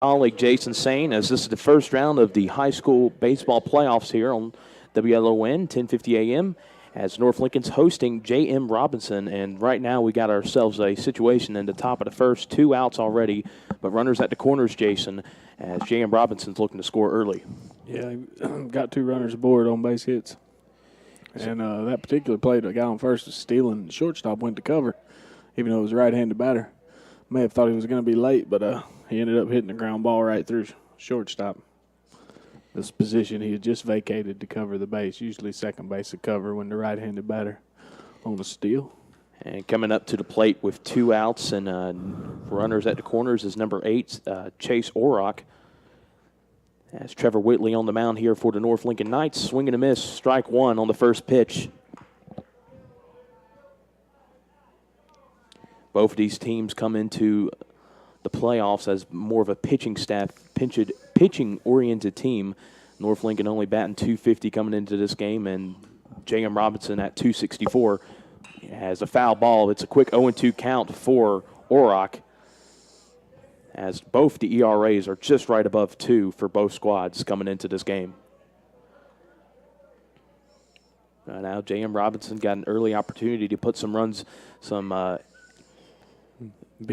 colleague Jason Sane, as this is the first round of the high school baseball playoffs here on WLON 1050 AM, as North Lincoln's hosting J.M. Robinson. And right now we got ourselves a situation in the top of the first, 2 outs already, but runners at the corners, Jason, as J.M. Robinson's looking to score early. Yeah, got 2 runners aboard on base hits. And that particular play, the guy on first was stealing. The shortstop went to cover, even though it was a right-handed batter. May have thought he was going to be late, but he ended up hitting the ground ball right through shortstop. This position he had just vacated to cover the base. Usually second base to cover when the right-handed batter on the steal. And coming up to the plate with 2 outs and runners at the corners is number 8, Chase Orrock. As Trevor Whitley on the mound here for the North Lincoln Knights. Swing and a miss, strike 1 on the first pitch. Both of these teams come into the playoffs as more of a pitching staff, pitching-oriented team. North Lincoln only batting .250 coming into this game, and J.M. Robinson at .264 has a foul ball. It's a quick 0-2 count for Orrock, as both the ERAs are just right above 2 for both squads coming into this game. Now J.M. Robinson got an early opportunity to put some runs,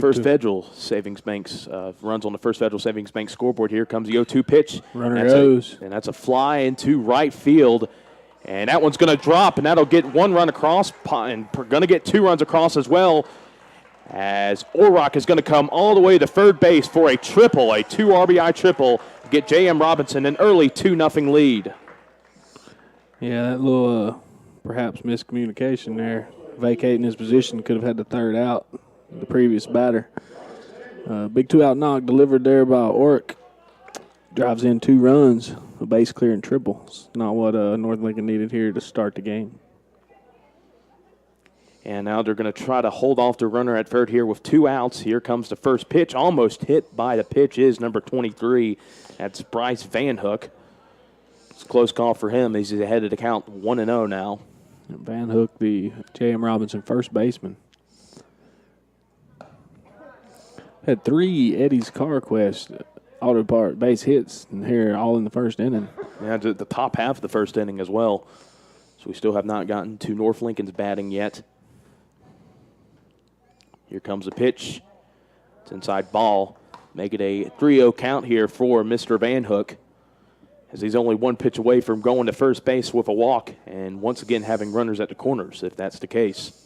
First Federal Savings Bank's runs on the First Federal Savings Bank scoreboard. Here comes the 0-2 pitch. Runner goes. And that's a fly into right field. And that one's going to drop, and that'll get 1 run across, and going to get 2 runs across as well, as Orrock is going to come all the way to third base for a triple, a 2 RBI triple, to get J.M. Robinson an early 2-0 lead. Yeah, that little perhaps miscommunication there. Vacating his position, could have had the third out. The previous batter. Big 2-out knock delivered there by Orrock. Drives in 2 runs, a base clearing triple. It's not what North Lincoln needed here to start the game. And now they're going to try to hold off the runner at third here with 2 outs. Here comes the first pitch. Almost hit by the pitch is number 23. That's Bryce Van Hook. It's a close call for him. He's ahead of the count 1-0 now. Van Hook, the J.M. Robinson first baseman. Had 3 Eddie's Car Quest auto part base hits in here all in the first inning. Yeah, the top half of the first inning as well. So we still have not gotten to North Lincoln's batting yet. Here comes the pitch. It's inside ball. Make it a 3-0 count here for Mr. Van Hook, as he's only 1 pitch away from going to first base with a walk and once again having runners at the corners, if that's the case.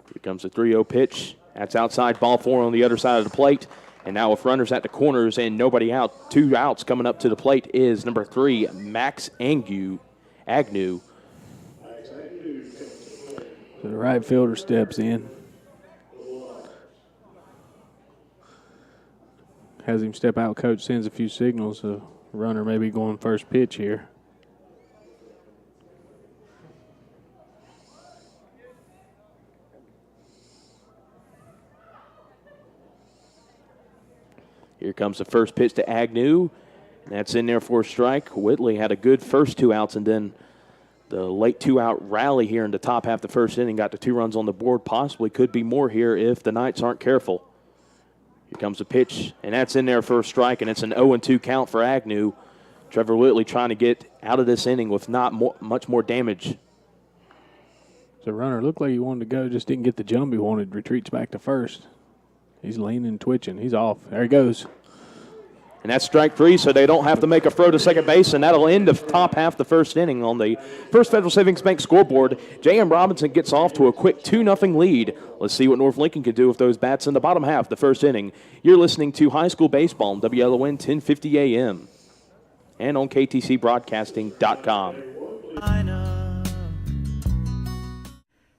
Here comes the 3-0 pitch. That's outside ball 4 on the other side of the plate. And now with runners at the corners and nobody out, 2 outs coming up to the plate is number 3, Max Agnew. So the right fielder steps in. Has him step out. Coach sends a few signals. The runner may be going first pitch here. Here comes the first pitch to Agnew, and that's in there for a strike. Whitley had a good first 2 outs, and then the late 2-out rally here in the top half of the first inning got the 2 runs on the board. Possibly could be more here if the Knights aren't careful. Here comes the pitch, and that's in there for a strike, and it's an 0-2 count for Agnew. Trevor Whitley trying to get out of this inning with not much more damage. The runner looked like he wanted to go, just didn't get the jump he wanted. Retreats back to first. He's leaning, twitching. He's off. There he goes. And that's strike 3, so they don't have to make a throw to second base, and that'll end the top half of the first inning on the First Federal Savings Bank scoreboard. J.M. Robinson gets off to a quick 2-0 lead. Let's see what North Lincoln can do with those bats in the bottom half of the first inning. You're listening to High School Baseball on WLON 1050 AM and on KTCBroadcasting.com.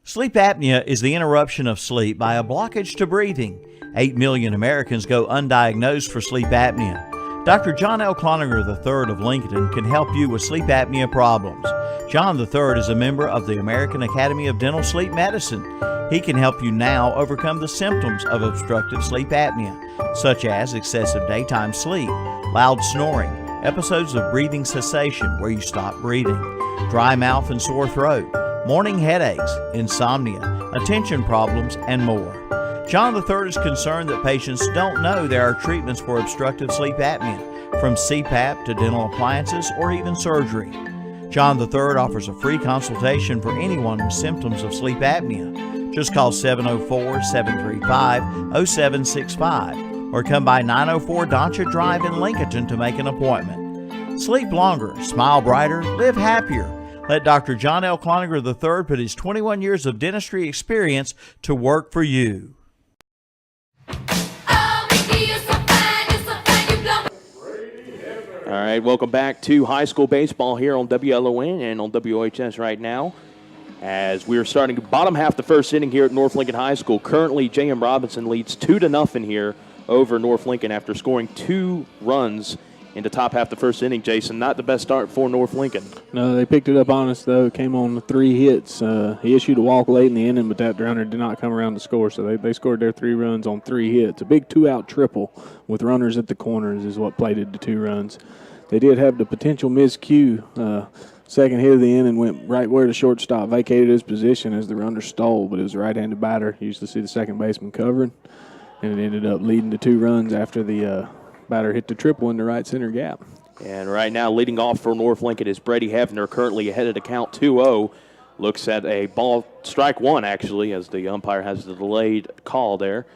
Sleep apnea is the interruption of sleep by a blockage to breathing. 8 million Americans go undiagnosed for sleep apnea. Dr. John L. Cloninger III of Lincoln can help you with sleep apnea problems. John III is a member of the American Academy of Dental Sleep Medicine. He can help you now overcome the symptoms of obstructive sleep apnea, such as excessive daytime sleep, loud snoring, episodes of breathing cessation where you stop breathing, dry mouth and sore throat, morning headaches, insomnia, attention problems, and more. John III is concerned that patients don't know there are treatments for obstructive sleep apnea, from CPAP to dental appliances or even surgery. John III offers a free consultation for anyone with symptoms of sleep apnea. Just call 704-735-0765 or come by 904 Doncha Drive in Lincolnton to make an appointment. Sleep longer, smile brighter, live happier. Let Dr. John L. Cloninger III put his 21 years of dentistry experience to work for you. All right, welcome back to high school baseball here on WLON and on WHS right now. As we are starting bottom half the first inning here at North Lincoln High School. Currently, J.M. Robinson leads 2-0 here over North Lincoln after scoring 2 runs in the top half the first inning, Jason. Not the best start for North Lincoln. No, they picked it up on us, though. Came on 3 hits. He issued a walk late in the inning, but that runner did not come around to score, so they scored their 3 runs on 3 hits. A big 2-out triple with runners at the corners is what plated the 2 runs. They did have the potential miscue. Second hit of the inning went right where the shortstop vacated his position as the runner stole, but it was a right-handed batter. You usually see the second baseman covering, and it ended up leading to 2 runs after the batter hit the triple in the right center gap. And right now, leading off for North Lincoln is Brady Hefner, currently ahead of the count 2-0. Looks at a ball, strike 1 actually, as the umpire has the delayed call there.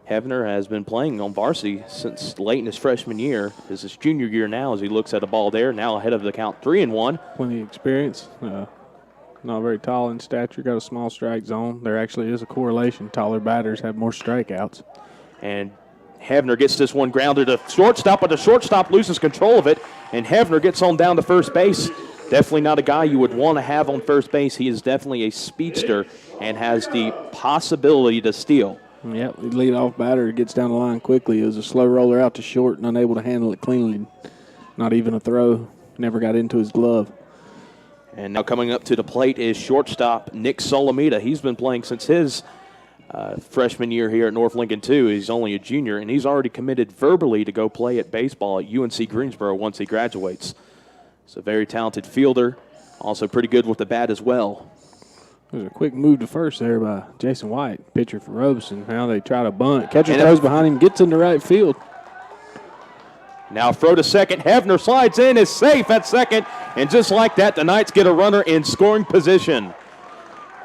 Hefner has been playing on varsity since late in his freshman year. This is his junior year now as he looks at a ball there, now ahead of the count 3-1. Plenty of experience. Not very tall in stature, got a small strike zone. There actually is a correlation. Taller batters have more strikeouts. And Hefner gets this one grounded to shortstop, but the shortstop loses control of it, and Hefner gets on down to first base. Definitely not a guy you would want to have on first base. He is definitely a speedster and has the possibility to steal. Yep, the leadoff batter gets down the line quickly. It was a slow roller out to short and unable to handle it cleanly. Not even a throw. Never got into his glove. And now coming up to the plate is shortstop Nick Solomita. He's been playing since his freshman year here at North Lincoln, too. He's only a junior, and he's already committed verbally to go play at baseball at UNC Greensboro once he graduates. He's a very talented fielder, also pretty good with the bat as well. There's a quick move to first there by Jason White, pitcher for Robeson. Now they try to bunt. Catcher throws behind him, gets into right field. Now throw to second. Hefner slides in, is safe at second. And just like that, the Knights get a runner in scoring position.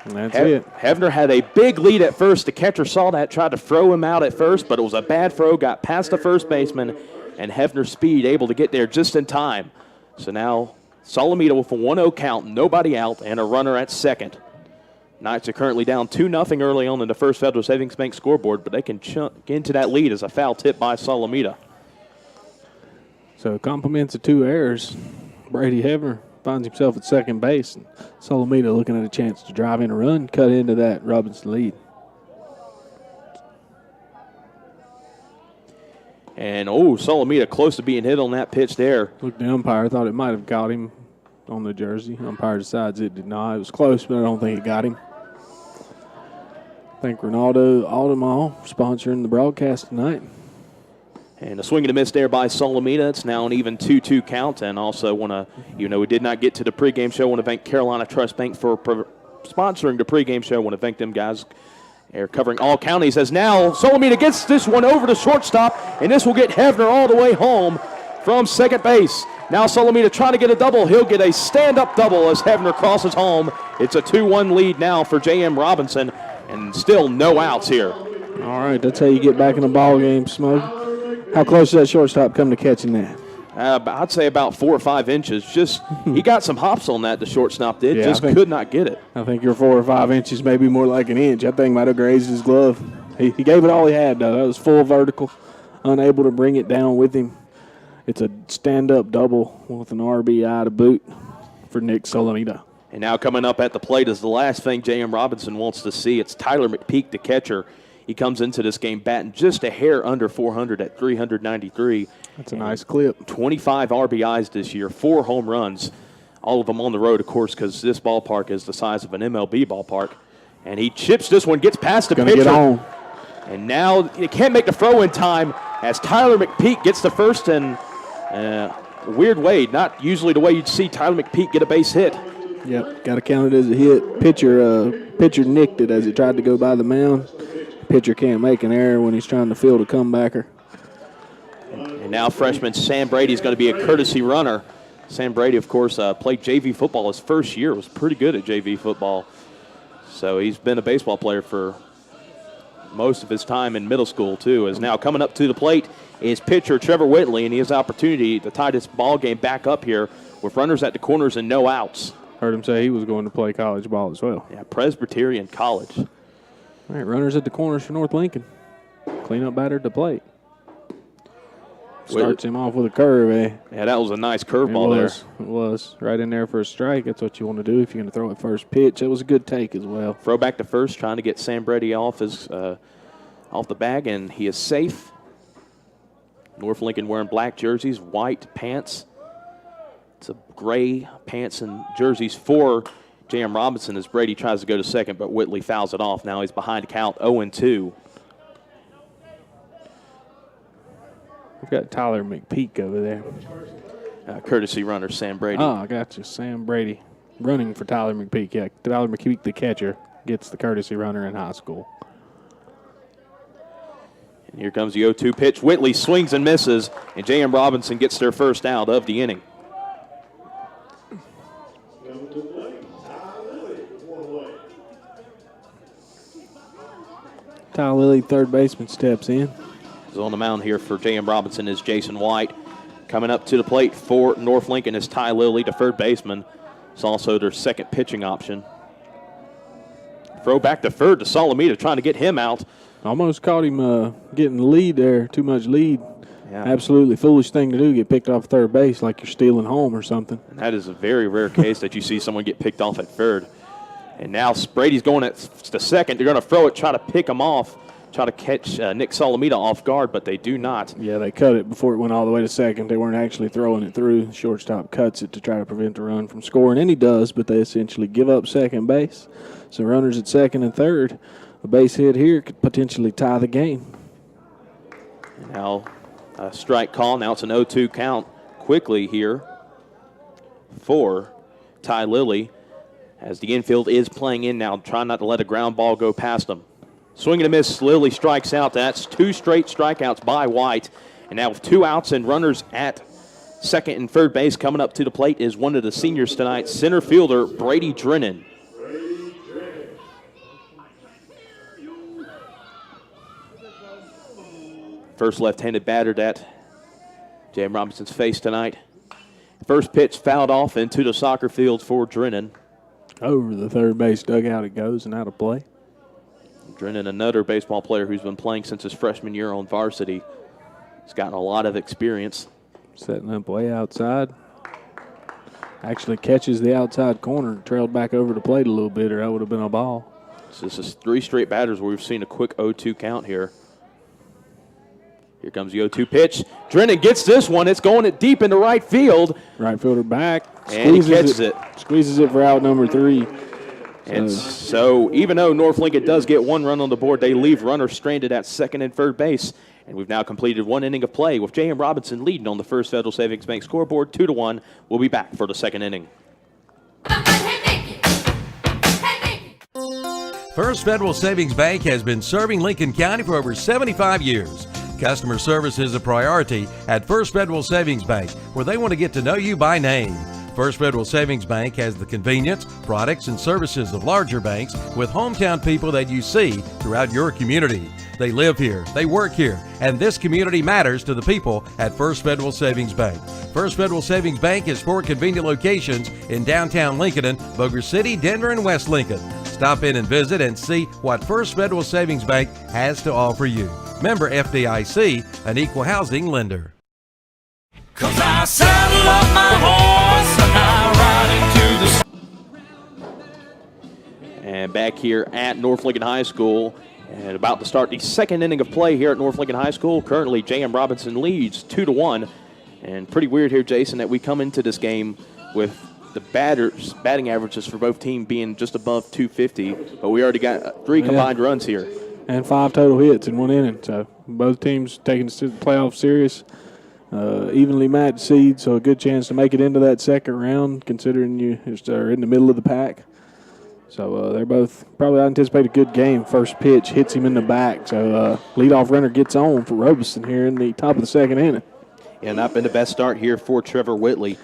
And that's it. Hefner had a big lead at first. The catcher saw that, tried to throw him out at first, but it was a bad throw, got past the first baseman, and Hefner's speed able to get there just in time. So now Solomita with a 1-0 count, nobody out, and a runner at second. Knights are currently down 2-0 early on in the first Federal Savings Bank scoreboard, but they can chunk into that lead as a foul tip by Solomita. So compliments of 2 errors. Brady Hefner finds himself at second base. And Solomita looking at a chance to drive in a run, cut into that Robinson lead. And, Solomita close to being hit on that pitch there. Look, the umpire thought it might have got him on the jersey. Umpire decides it did not. It was close, but I don't think it got him. Thank Ronaldo Aldemal for sponsoring the broadcast tonight. And a swing and a miss there by Solomita. It's now an even 2-2 count. And also want to, we did not get to the pregame show. Want to thank Carolina Trust Bank for sponsoring the pregame show. Want to thank them guys. They're covering all counties. As now Solomita gets this one over to shortstop, and this will get Hefner all the way home from second base. Now Solomita trying to get a double. He'll get a stand-up double as Hefner crosses home. It's a 2-1 lead now for J.M. Robinson, and still no outs here. All right, that's how you get back in the ball game, Smoke. How close does that shortstop come to catching that? I'd say about 4 or 5 inches. Just he got some hops on that, the shortstop did. Yeah, just could not get it. I think you're 4 or 5 inches, maybe more like an inch. That thing might have grazed his glove. He gave it all he had, though. That was full vertical, unable to bring it down with him. It's a stand-up double with an RBI to boot for Nick Solomita. And now coming up at the plate is the last thing J.M. Robinson wants to see. It's Tyler McPeak, the catcher. He comes into this game batting just a hair under 400 at 393. That's a nice clip. 25 RBIs this year, 4 home runs, all of them on the road, of course, because this ballpark is the size of an MLB ballpark. And he chips this one, gets past the pitcher. Get on. And now he can't make the throw in time as Tyler McPeak gets the first in a weird way. Not usually the way you'd see Tyler McPeak get a base hit. Yep, got to count it as a hit. Pitcher nicked it as it tried to go by the mound. pitcher can't make an error when he's trying to field a comebacker. And now freshman Sam Brady is going to be a courtesy runner. Sam Brady, of course, played JV football his first year, was pretty good at JV football. So he's been a baseball player for most of his time in middle school, too. Is now coming up to the plate is pitcher Trevor Whitley, and he has the opportunity to tie this ball game back up here with runners at the corners and no outs. Heard him say he was going to play college ball as well. Yeah, Presbyterian College. All right, runners at the corners for North Lincoln. Cleanup batter at the plate. Starts him off with a curve, eh? Yeah, that was a nice curveball there. It was. Right in there for a strike. That's what you want to do if you're going to throw it first pitch. It was a good take as well. Throw back to first, trying to get Sam Brady off the bag, and he is safe. North Lincoln wearing black jerseys, white pants. It's a gray pants and jerseys for J.M. Robinson as Brady tries to go to second, but Whitley fouls it off. Now he's behind the count 0-2. We've got Tyler McPeak over there. Courtesy runner Sam Brady. Oh, I got you. Sam Brady running for Tyler McPeak. Yeah, Tyler McPeak, the catcher, gets the courtesy runner in high school. And here comes the 0-2 pitch. Whitley swings and misses, and J.M. Robinson gets their first out of the inning. Ty Lilly, third baseman, steps in. On the mound here for J.M. Robinson is Jason White. Coming up to the plate for North Lincoln is Ty Lilly, the third baseman. It's also their second pitching option. Throw back to third to Solomita, trying to get him out. Almost caught him getting the lead there, too much lead. Yeah. Absolutely foolish thing to do, get picked off third base like you're stealing home or something. And that is a very rare case that you see someone get picked off at third. And now Brady's going at the second. They're going to throw it, try to pick him off. Try to catch Nick Solomita off guard, but they do not. Yeah, they cut it before it went all the way to second. They weren't actually throwing it through. The shortstop cuts it to try to prevent the run from scoring, and he does, but they essentially give up second base. So runners at second and third. A base hit here could potentially tie the game. Now a strike call. Now it's an 0-2 count quickly here for Ty Lilly as the infield is playing in now, trying not to let a ground ball go past him. Swing and a miss, Lilly strikes out. That's two straight strikeouts by White. And now with 2 outs and runners at second and third base, coming up to the plate is one of the seniors tonight, center fielder Brady Drennan. First left-handed batter that J.M. Robinson's faced tonight. First pitch fouled off into the soccer field for Drennan. Over the third base dugout it goes and out of play. Drennan, another baseball player who's been playing since his freshman year on varsity. He's gotten a lot of experience. Setting up way outside. Actually catches the outside corner, trailed back over the plate a little bit, or that would have been a ball. So this is 3 straight batters where we've seen a quick 0-2 count here. Here comes the 0-2 pitch. Drennan gets this one. It's going it deep into right field. Right fielder back. And he catches it. Squeezes it for out number 3. And so even though North Lincoln does get 1 run on the board, they leave runners stranded at second and third base. And we've now completed 1 inning of play with J.M. Robinson leading on the First Federal Savings Bank scoreboard 2-1. We'll be back for the second inning. First Federal Savings Bank has been serving Lincoln County for over 75 years. Customer service is a priority at First Federal Savings Bank, where they want to get to know you by name. First Federal Savings Bank has the convenience, products, and services of larger banks with hometown people that you see throughout your community. They live here, they work here, and this community matters to the people at First Federal Savings Bank. First Federal Savings Bank has 4 convenient locations in downtown Lincoln, Boger City, Denver, and West Lincoln. Stop in and visit and see what First Federal Savings Bank has to offer you. Member FDIC, an equal housing lender. 'Cause I saddle up my horse and I ride into the... And back here at North Lincoln High School, and about to start the second inning of play here at North Lincoln High School. Currently, J.M. Robinson leads 2-1. And pretty weird here, Jason, that we come into this game with the batting averages for both teams being just above 250, but we already got 3 combined runs here. And 5 total hits in 1 inning. So both teams taking the playoff serious. Evenly matched seed, so a good chance to make it into that second round, considering you are in the middle of the pack. So they're both probably anticipate a good game. First pitch hits him in the back. So leadoff runner gets on for Robeson here in the top of the second inning. Yeah, not been the best start here for Trevor Whitley.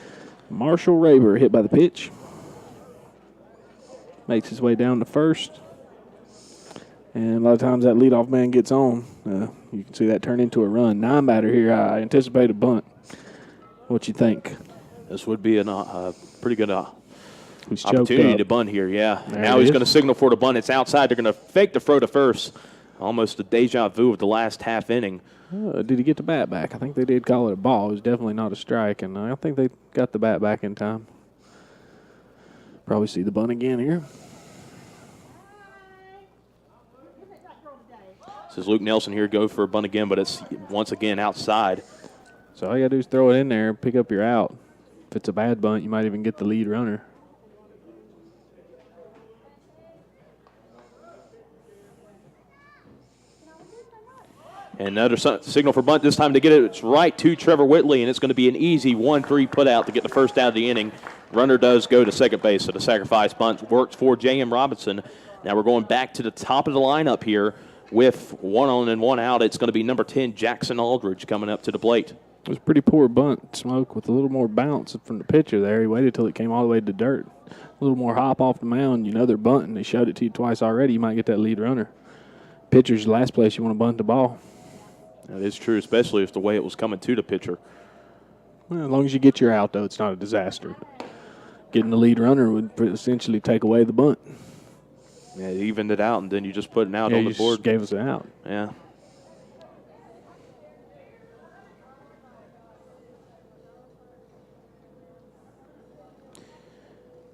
Marshall Raber hit by the pitch. Makes his way down to first. And a lot of times that leadoff man gets on. You can see that turn into a run. 9-batter here. I anticipate a bunt. What you think? This would be a pretty good He's choked opportunity up. to bunt here, yeah. There Now it he's is. going to signal for the bunt. It's outside. They're going to fake the throw to first. Almost a deja vu of the last half inning. Did he get the bat back? I think they did call it a ball. It was definitely not a strike, and I don't think they got the bat back in time. Probably see the bunt again here. This is Luke Nelson here. Go for a bunt again, but it's once again outside. So all you got to do is throw it in there and pick up your out. If it's a bad bunt, you might even get the lead runner. And another signal for bunt. This time to get it, it's right to Trevor Whitley, and it's going to be an easy 1-3 put out to get the first out of the inning. Runner does go to second base, so the sacrifice bunt works for J.M. Robinson. Now we're going back to the top of the lineup here with 1 on and 1 out. It's going to be number 10, Jackson Aldridge, coming up to the plate. It was a pretty poor bunt, Smoke, with a little more bounce from the pitcher there. He waited till it came all the way to dirt. A little more hop off the mound. You know they're bunting. They showed it to you twice already. You might get that lead runner. Pitcher's the last place you want to bunt the ball. That is true, especially if the way it was coming to the pitcher. Well, as long as you get your out, though, it's not a disaster. Getting the lead runner would essentially take away the bunt. Yeah, it evened it out, and then you just put an out Yeah, on you the board. just gave us an out. Yeah.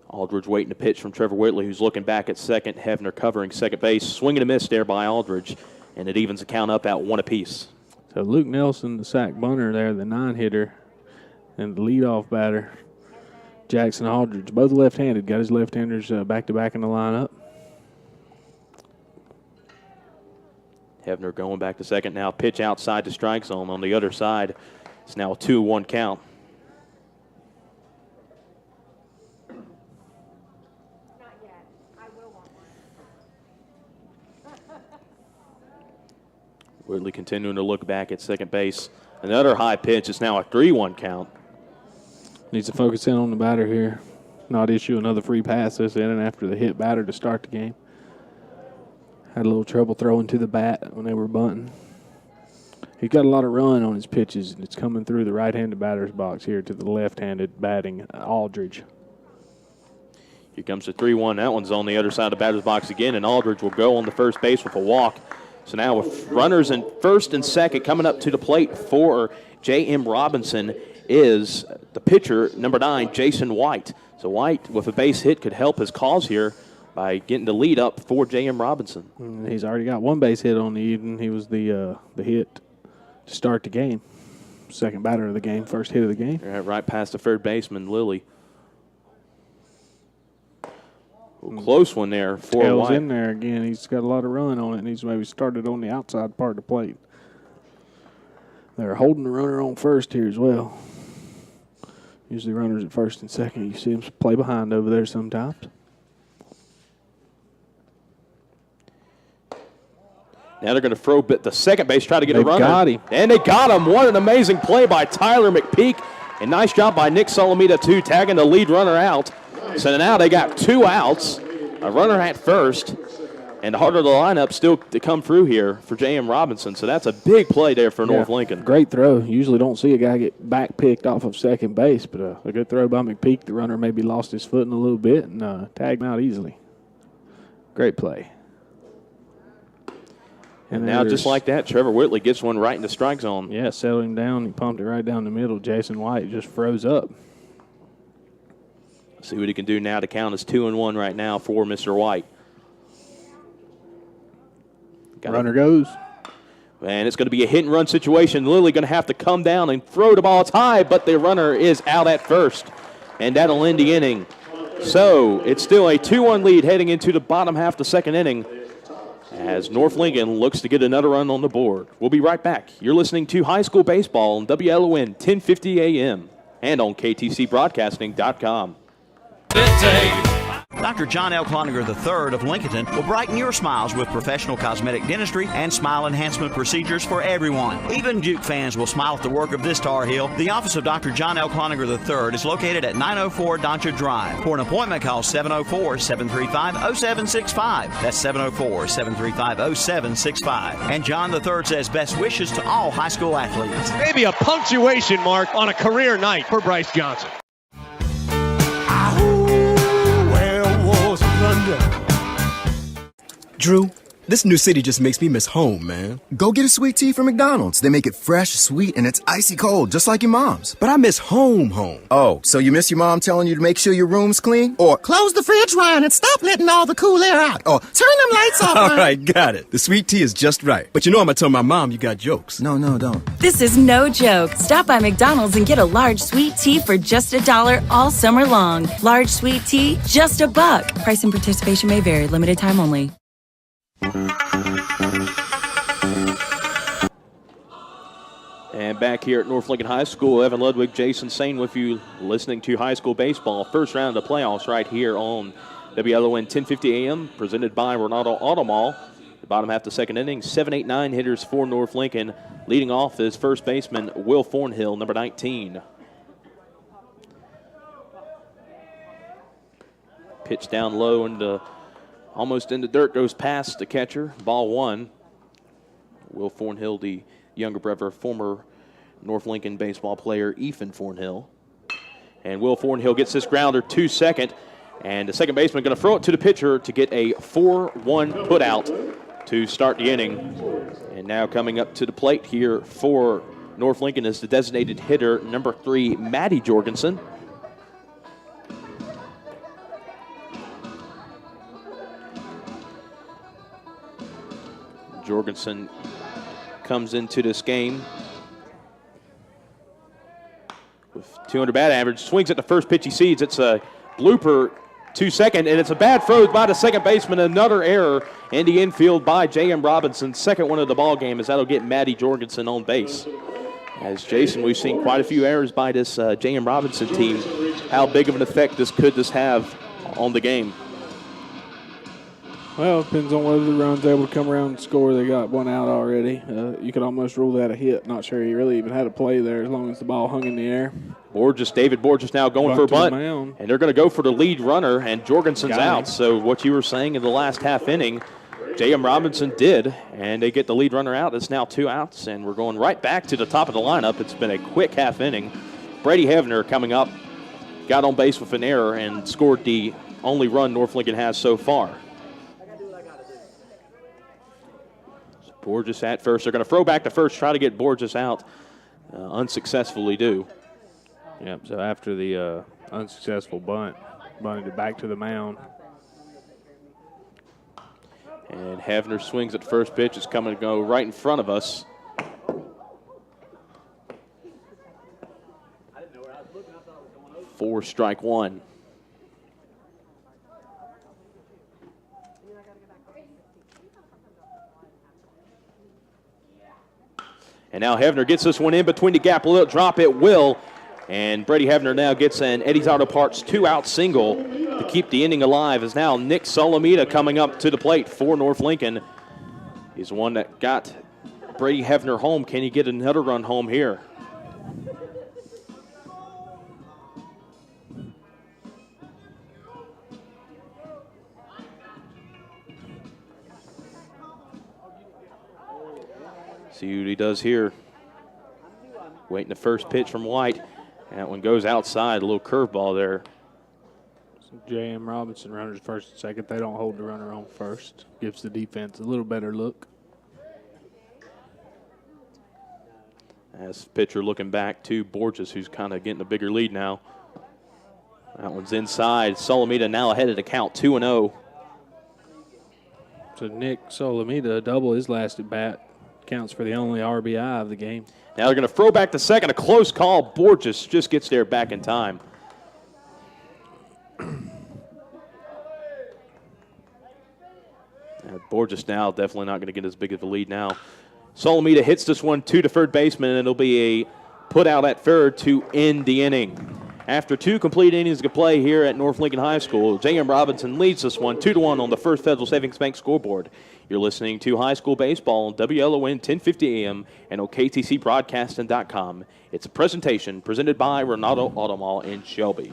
Aldridge waiting to pitch from Trevor Whitley, who's looking back at second. Hefner covering second base. Swing and a miss there by Aldridge, and it evens the count up at 1 apiece. So Luke Nelson, the sack bunter there, the 9-hitter, and the leadoff batter, Jackson Aldridge, both left-handed. Got his left-handers back-to-back in the lineup. Hefner going back to second now. Pitch outside the strike zone on the other side. It's now a 2-1 count. Whitley continuing to look back at second base. Another high pitch. It's now a 3-1 count. Needs to focus in on the batter here. Not issue another free pass this inning after the hit batter to start the game. Had a little trouble throwing to the bat when they were bunting. He's got a lot of run on his pitches, and it's coming through the right-handed batter's box here to the left-handed batting Aldridge. Here comes the 3-1. That one's on the other side of the batter's box again, and Aldridge will go on the first base with a walk. So now with runners in first and second, coming up to the plate for J.M. Robinson is the pitcher, number 9, Jason White. So White, with a base hit, could help his cause here by getting the lead up for J.M. Robinson. And he's already got one base hit on the evening. He was the hit to start the game. Second batter of the game, first hit of the game. Right past the third baseman, Lilly. Close one there for Tails White. in there again. He's got a lot of run on it. Needs to maybe started on the outside part of the plate. They're holding the runner on first here as well. Usually runners at first and second. You see them play behind over there sometimes. Now they're going to throw the second base, try to get They've a runner. got him. And they got him. What an amazing play by Tyler McPeak. And nice job by Nick Solomita, too, tagging the lead runner out. So now they got 2 outs, a runner at first, and the heart of the lineup still to come through here for J.M. Robinson. So that's a big play there for North Lincoln. Great throw. Usually don't see a guy get back picked off of second base, but a good throw by McPeak. The runner maybe lost his footing a little bit and tagged him out easily. Great play. And now just like that, Trevor Whitley gets one right in the strike zone. Yeah, settled him down. He pumped it right down the middle. Jason White just froze up. See what he can do now to count as 2-1 right now for Mr. White. Runner goes. And it's going to be a hit-and-run situation. Lilly going to have to come down and throw the ball. It's high, but the runner is out at first. And that'll end the inning. So it's still a 2-1 lead heading into the bottom half of the second inning as North Lincoln looks to get another run on the board. We'll be right back. You're listening to High School Baseball on WLON 1050 AM and on KTCBroadcasting.com. It takes. Dr. John L. Cloninger III of Lincoln will brighten your smiles with professional cosmetic dentistry and smile enhancement procedures for everyone. Even Duke fans will smile at the work of this Tar Heel. The office of Dr. John L. Cloninger III is located at 904 Doncha Drive. For an appointment, call 704-735-0765. That's 704-735-0765. And John III says best wishes to all high school athletes. Maybe a punctuation mark on a career night for Bryce Johnson. Drew, this new city just makes me miss home, man. Go get a sweet tea from McDonald's. They make it fresh, sweet, and it's icy cold, just like your mom's. But I miss home. Oh, so you miss your mom telling you to make sure your room's clean? Or close the fridge, Ryan, and stop letting all the cool air out. Or turn them lights off. All right, got it. The sweet tea is just right. But you know I'm going to tell my mom you got jokes. No, don't. This is no joke. Stop by McDonald's and get a large sweet tea for just $1 all summer long. Large sweet tea, just $1. Price and participation may vary. Limited time only. And back here at North Lincoln High School, Evan Ludwig, Jason Sane with you, listening to high school baseball. First round of the playoffs right here on WLON 1050 AM, presented by Ronaldo Auto Mall. The bottom half of the second inning, 7-8-9 hitters for North Lincoln. Leading off is first baseman Will Thornhill, number 19. Pitch down low and almost in the dirt, goes past the catcher. Ball one. Will Thornhill, the younger brother of former North Lincoln baseball player Ethan Thornhill. And Will Thornhill gets this grounder to second. And the second baseman going to throw it to the pitcher to get a 4-1 put out to start the inning. And now coming up to the plate here for North Lincoln is the designated hitter, number 3, Maddie Jorgensen. Jorgensen comes into this game with 200 bat average, swings at the first pitch he sees. It's a blooper to second, and it's a bad throw by the second baseman. Another error in the infield by J.M. Robinson. Second one of the ball game, as that'll get Maddie Jorgensen on base. As Jason, we've seen quite a few errors by this J.M. Robinson team. How big of an effect could this have on the game? Well, it depends on whether the run's able to come around and score. They got one out already. You could almost rule that a hit. Not sure he really even had a play there as long as the ball hung in the air. David Borges now going for a bunt. And they're going to go for the lead runner, and Jorgensen's out. So what you were saying in the last half inning, J.M. Robinson did, and they get the lead runner out. It's now 2 outs, and we're going right back to the top of the lineup. It's been a quick half inning. Brady Hevner coming up, got on base with an error, and scored the only run North Lincoln has so far. Borges at first. They're going to throw back to first, try to get Borges out. Unsuccessfully do. Yep, so after the unsuccessful bunt, bunted it back to the mound. And Havner swings at first pitch. It's coming to go right in front of us. For strike one. And now Havner gets this one in between the gap. Will it drop? It will. And Brady Havner now gets an Eddie's Auto Parts 2-out single to keep the inning alive. Is now Nick Solomita coming up to the plate for North Lincoln. He's the one that got Brady Havner home. Can he get another run home here? See what he does here. Waiting the first pitch from White. That one goes outside, a little curveball there. So J.M. Robinson runners first and second. They don't hold the runner on first. Gives the defense a little better look. As pitcher looking back to Borges, who's kind of getting a bigger lead now. That one's inside. Solomita now ahead of the count, 2-0. So Nick Solomita, double his last at bat. Counts for the only RBI of the game. Now they're going to throw back to second. A close call. Borges just gets there back in time. Borges now definitely not going to get as big of a lead now. Solomita hits this one to the third baseman, and it'll be a put out at third to end the inning. After 2 complete innings of play here at North Lincoln High School, J.M. Robinson leads this one 2-1 on the First Federal Savings Bank scoreboard. You're listening to high school baseball on WLON 1050 AM and on KTCBroadcasting.com. It's a presentation presented by Ronaldo Auto Mall in Shelby.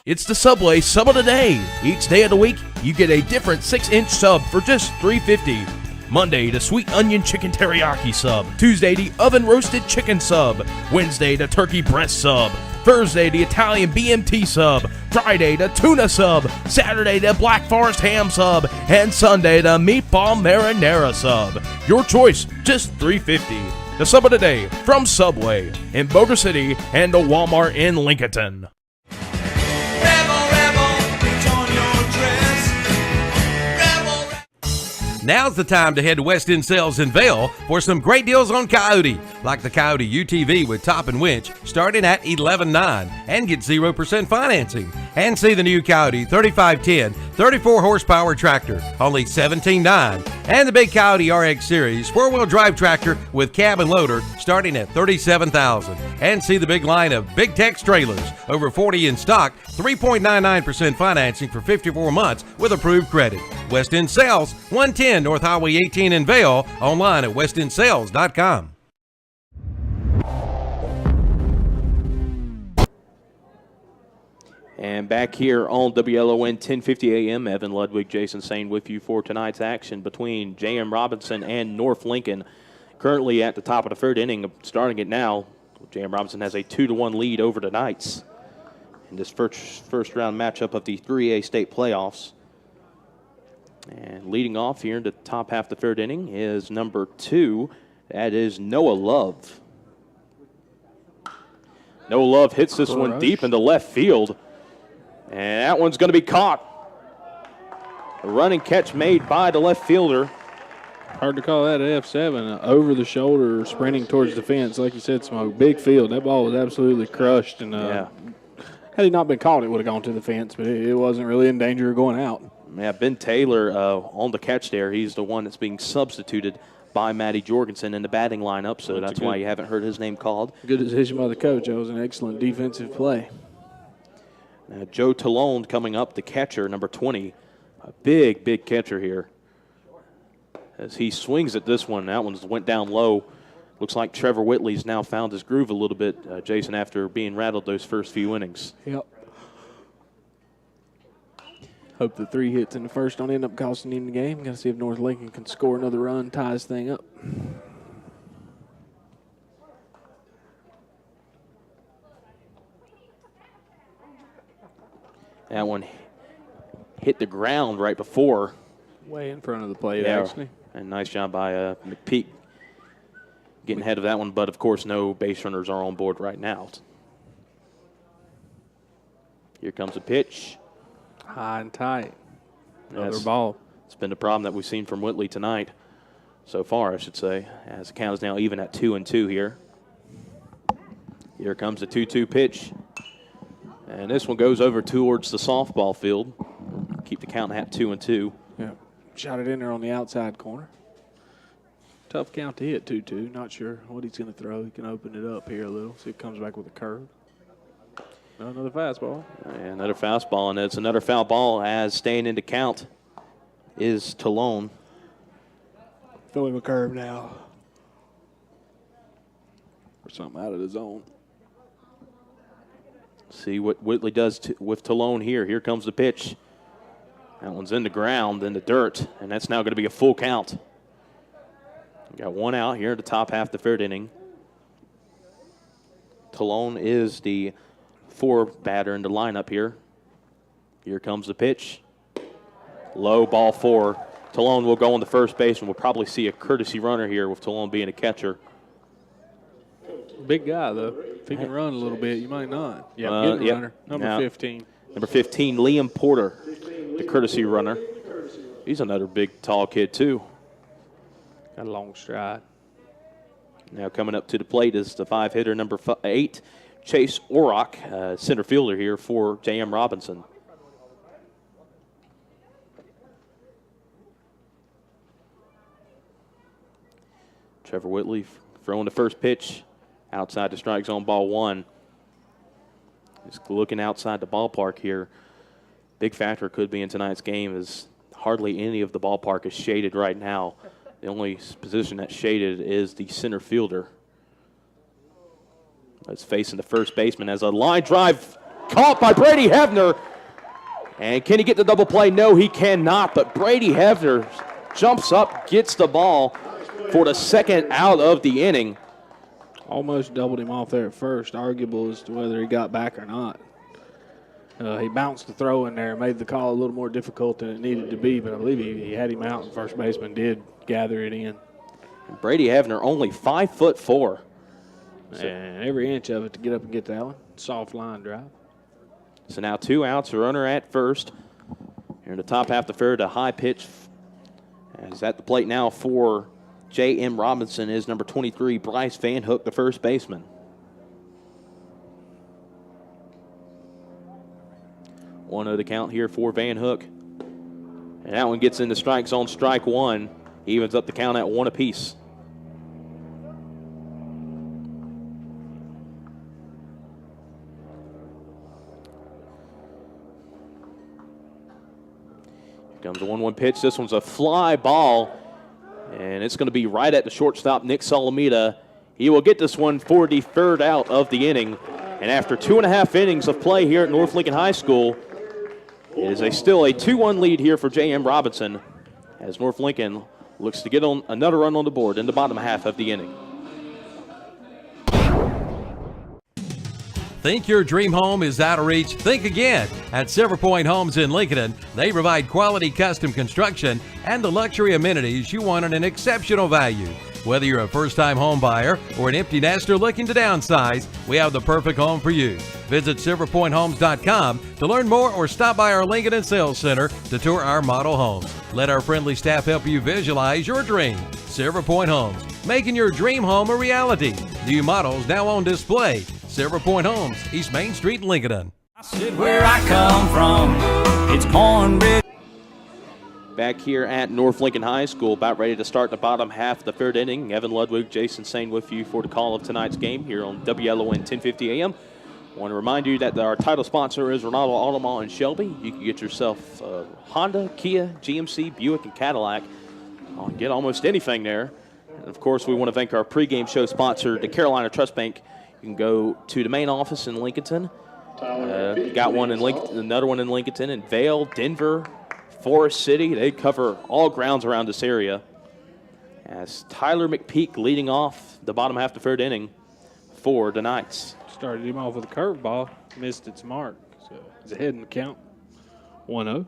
It's the Subway Sub of the Day. Each day of the week, you get a different 6-inch sub for just $3.50. Monday, the sweet onion chicken teriyaki sub. Tuesday, the oven roasted chicken sub. Wednesday, the turkey breast sub. Thursday, the Italian BMT sub. Friday, the tuna sub. Saturday, the Black Forest ham sub. And Sunday, the meatball marinara sub. Your choice, just $3.50. The Sub of the Day from Subway in Boulder City and the Walmart in Lincolnton. Now's the time to head to West End Sales in Vail for some great deals on Coyote, like the Coyote UTV with top and winch starting at $11,900 and get 0% financing. And see the new Coyote 3510 34 horsepower tractor, only $17,900, and the big Coyote RX Series 4-wheel drive tractor with cab and loader starting at $37,000. And see the big line of Big Tex trailers, over 40 in stock, 3.99% financing for 54 months with approved credit. West End Sales, 110 North Highway 18 in Vail, online at westendsales.com. And back here on WLON 1050 AM, Evan Ludwig, Jason Sane with you for tonight's action between J.M. Robinson and North Lincoln. Currently at the top of the third inning, starting it now, J.M. Robinson has a 2-1 lead over the Knights in this first round matchup of the 3A state playoffs. And leading off here in the top half of the third inning is number 2. That is Noah Love. Noah Love hits this one deep into left field. And that one's going to be caught. A running catch made by the left fielder. Hard to call that an F7. Over the shoulder, sprinting towards the fence. Like you said, Smoke, big field. That ball was absolutely crushed. And had he not been caught, it would have gone to the fence, but it wasn't really in danger of going out. Yeah, Ben Taylor on the catch there. He's the one that's being substituted by Matty Jorgensen in the batting lineup, so that's why you haven't heard his name called. Good decision by the coach. That was an excellent defensive play. Joe Talone coming up, the catcher, number 20. A big, big catcher here. As he swings at this one, that one went down low. Looks like Trevor Whitley's now found his groove a little bit, Jason, after being rattled those first few innings. Yep. Hope the 3 hits in the first don't end up costing him the game. Got to see if North Lincoln can score another run, tie this thing up. That one hit the ground right before. Way in front of the plate, actually. And nice job by McPeak getting ahead of that one, but of course no base runners are on board right now. Here comes a pitch. High and tight. Another ball. It's been the problem that we've seen from Whitley tonight, so far, I should say, as the count is now even at 2-2 here. Here comes the 2-2 pitch. And this one goes over towards the softball field. Keep the count at 2-2. Yeah. Shot it in there on the outside corner. Tough count to hit 2-2. Not sure what he's going to throw. He can open it up here a little. See if it comes back with a curve. Another fastball. And another fastball, and it's another foul ball as staying into count is Talone. Throw him a curve now. Or something out of the zone. See what Whitley does with Talone here. Here comes the pitch. That one's in the ground, in the dirt, and that's now going to be a full count. We got one out here at the top half of the third inning. Talone is the 4th batter in the lineup here. Here comes the pitch. Low, ball 4. Talone will go on the first base, and we'll probably see a courtesy runner here with Talone being a catcher. Big guy, though. If he can run a little bit, you might not. Yeah, runner. Number 15. Number 15, Liam Porter, the courtesy runner. He's another big, tall kid, too. Got a long stride. Now coming up to the plate is the 5-hitter, number 8, Chase Orrock, center fielder here for J.M. Robinson. Trevor Whitley throwing the first pitch. outside the strike zone, ball one. Just looking outside the ballpark here. Big factor could be in tonight's game is hardly any of the ballpark is shaded right now. The only position that's shaded is the center fielder. That's facing the first baseman as a line drive caught by Brady Hefner. And can he get the double play? No, he cannot. But Brady Hefner jumps up, gets the ball for the second out of the inning. Almost doubled him off there at first. Arguable as to whether he got back or not. He bounced the throw in there and made the call a little more difficult than it needed to be, but I believe he had him out, and first baseman did gather it in. Brady Hefner only 5'4". And every inch of it to get up and get that one. Soft line drive. So now 2 outs, a runner at first. Here in the top half of the third, a high pitch. As at the plate now for J.M. Robinson is number 23, Bryce Van Hook, the first baseman. 1-0 the count here for Van Hook. And that one gets into strike zone, strike one. Evens up the count at 1 apiece. Here comes a 1-1 pitch. This one's a fly ball. And it's going to be right at the shortstop, Nick Salamita. He will get this one for the third out of the inning. And after 2.5 innings of play here at North Lincoln High School, it is still a 2-1 lead here for J.M. Robinson as North Lincoln looks to get on another run on the board in the bottom half of the inning. Think your dream home is out of reach? Think again. At Silver Point Homes in Lincoln, they provide quality custom construction and the luxury amenities you want at an exceptional value. Whether you're a first-time home buyer or an empty nester looking to downsize, we have the perfect home for you. Visit silverpointhomes.com to learn more or stop by our Lincoln and Sales Center to tour our model homes. Let our friendly staff help you visualize your dream. Silver Point Homes, making your dream home a reality. New models now on display. Silver Point Homes, East Main Street, Lincoln. I said where I come from, it's cornbread. Back here at North Lincoln High School, about ready to start the bottom half of the third inning. Evan Ludwig, Jason Sane with you for the call of tonight's game here on WLON 1050 AM. I want to remind you that our title sponsor is Ronaldo Auto Mall in Shelby. You can get yourself Honda, Kia, GMC, Buick, and Cadillac. Get almost anything there. And of course, we want to thank our pregame show sponsor, the Carolina Trust Bank. You can go to the main office in Lincolnton. Got one in Lincoln, another one in Lincolnton, in Vail, Denver, Forest City. They cover all grounds around this area. As Tyler McPeak leading off the bottom half of the third inning for the Knights. Started him off with a curveball, missed its mark. So he's ahead in the count, 1-0.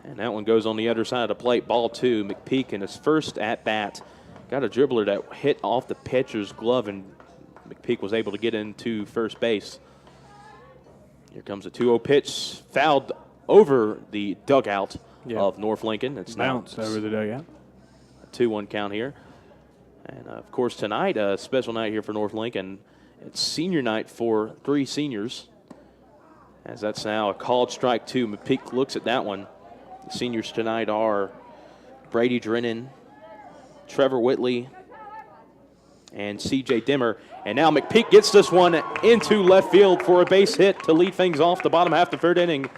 And that one goes on the other side of the plate, ball two. McPeak in his first at-bat got a dribbler that hit off the pitcher's glove, and McPeak was able to get into first base. Here comes a 2-0 pitch, fouled over the dugout of North Lincoln. It's bounced over the dugout. A 2-1 count here. And, of course, tonight, a special night here for North Lincoln. It's senior night for 3 seniors, as that's now a called strike 2. McPeak looks at that one. The seniors tonight are Brady Drennan, Trevor Whitley, and C.J. Dimmer. And now McPeak gets this one into left field for a base hit to lead things off the bottom half of the third inning.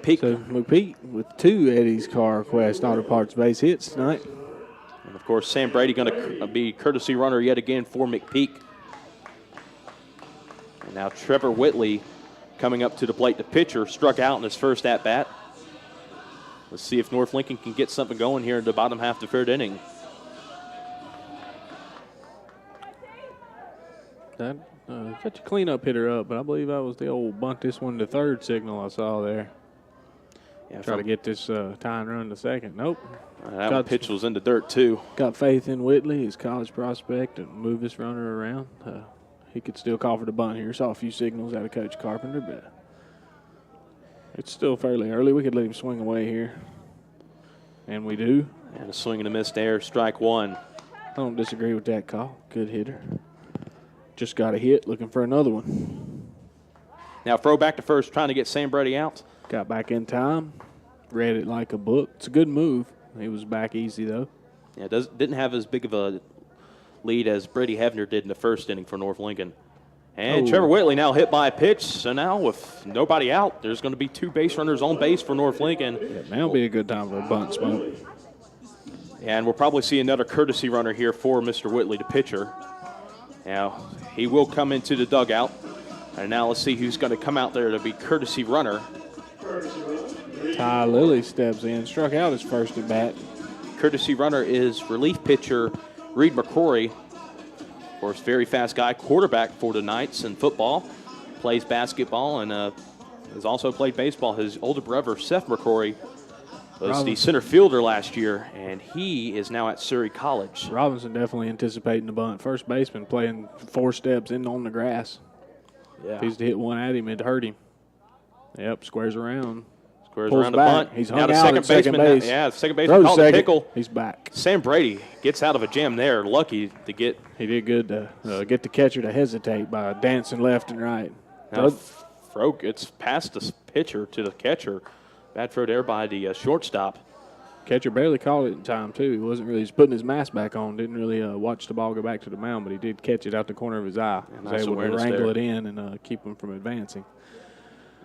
McPeak with 2 Eddie's Car Quest Auto Parts base hits tonight. And, of course, Sam Brady going to be courtesy runner yet again for McPeak. And now Trevor Whitley coming up to the plate. The pitcher struck out in his first at-bat. Let's see if North Lincoln can get something going here in the bottom half of the third inning. That got your cleanup hitter up, but I believe that was the old bunt this one to third signal I saw there. Yeah, try to get this tying run to second. Nope. That one pitch was in the dirt, too. Got faith in Whitley, his college prospect, and move this runner around. He could still call for the bunt here. Saw a few signals out of Coach Carpenter, but it's still fairly early. We could let him swing away here. And we do. And a swing and a miss there, strike 1. I don't disagree with that call. Good hitter. Just got a hit, looking for another one. Now throw back to first, trying to get Sam Brady out. Got back in time. Read it like a book. It's a good move. He was back easy, though. Yeah, didn't have as big of a lead as Brady Hefner did in the first inning for North Lincoln. And Trevor Whitley now hit by a pitch. So now with nobody out, there's going to be 2 base runners on base for North Lincoln. Yeah, now will be a good time for a bunt smoke. And we'll probably see another courtesy runner here for Mr. Whitley, the pitcher. Now, he will come into the dugout. And now let's see who's going to come out there to be courtesy runner. Ty Lilly steps in, struck out his first at bat. Courtesy runner is relief pitcher Reed McCrory. Of course, very fast guy, quarterback for the Knights in football. Plays basketball and has also played baseball. His older brother, Seth McCrory, was the center fielder last year, and he is now at Surrey College. Robinson definitely anticipating the bunt. First baseman playing 4 steps in on the grass. Yeah. If he's to hit one at him, it'd hurt him. Yep, squares around. Squares Pulls around the back. bunt. He's now hung the out second at second baseman. base. Yeah, the second baseman caught the pickle. He's back. Sam Brady gets out of a jam there. Lucky to get. He did good to get the catcher to hesitate by dancing left and right. Now, throw gets past the pitcher to the catcher. Bad throw there by the shortstop. Catcher barely caught it in time, too. He wasn't really, he's putting his mask back on, didn't really watch the ball go back to the mound, but he did catch it out the corner of his eye. He was nice able to awareness wrangle there. it in and keep him from advancing.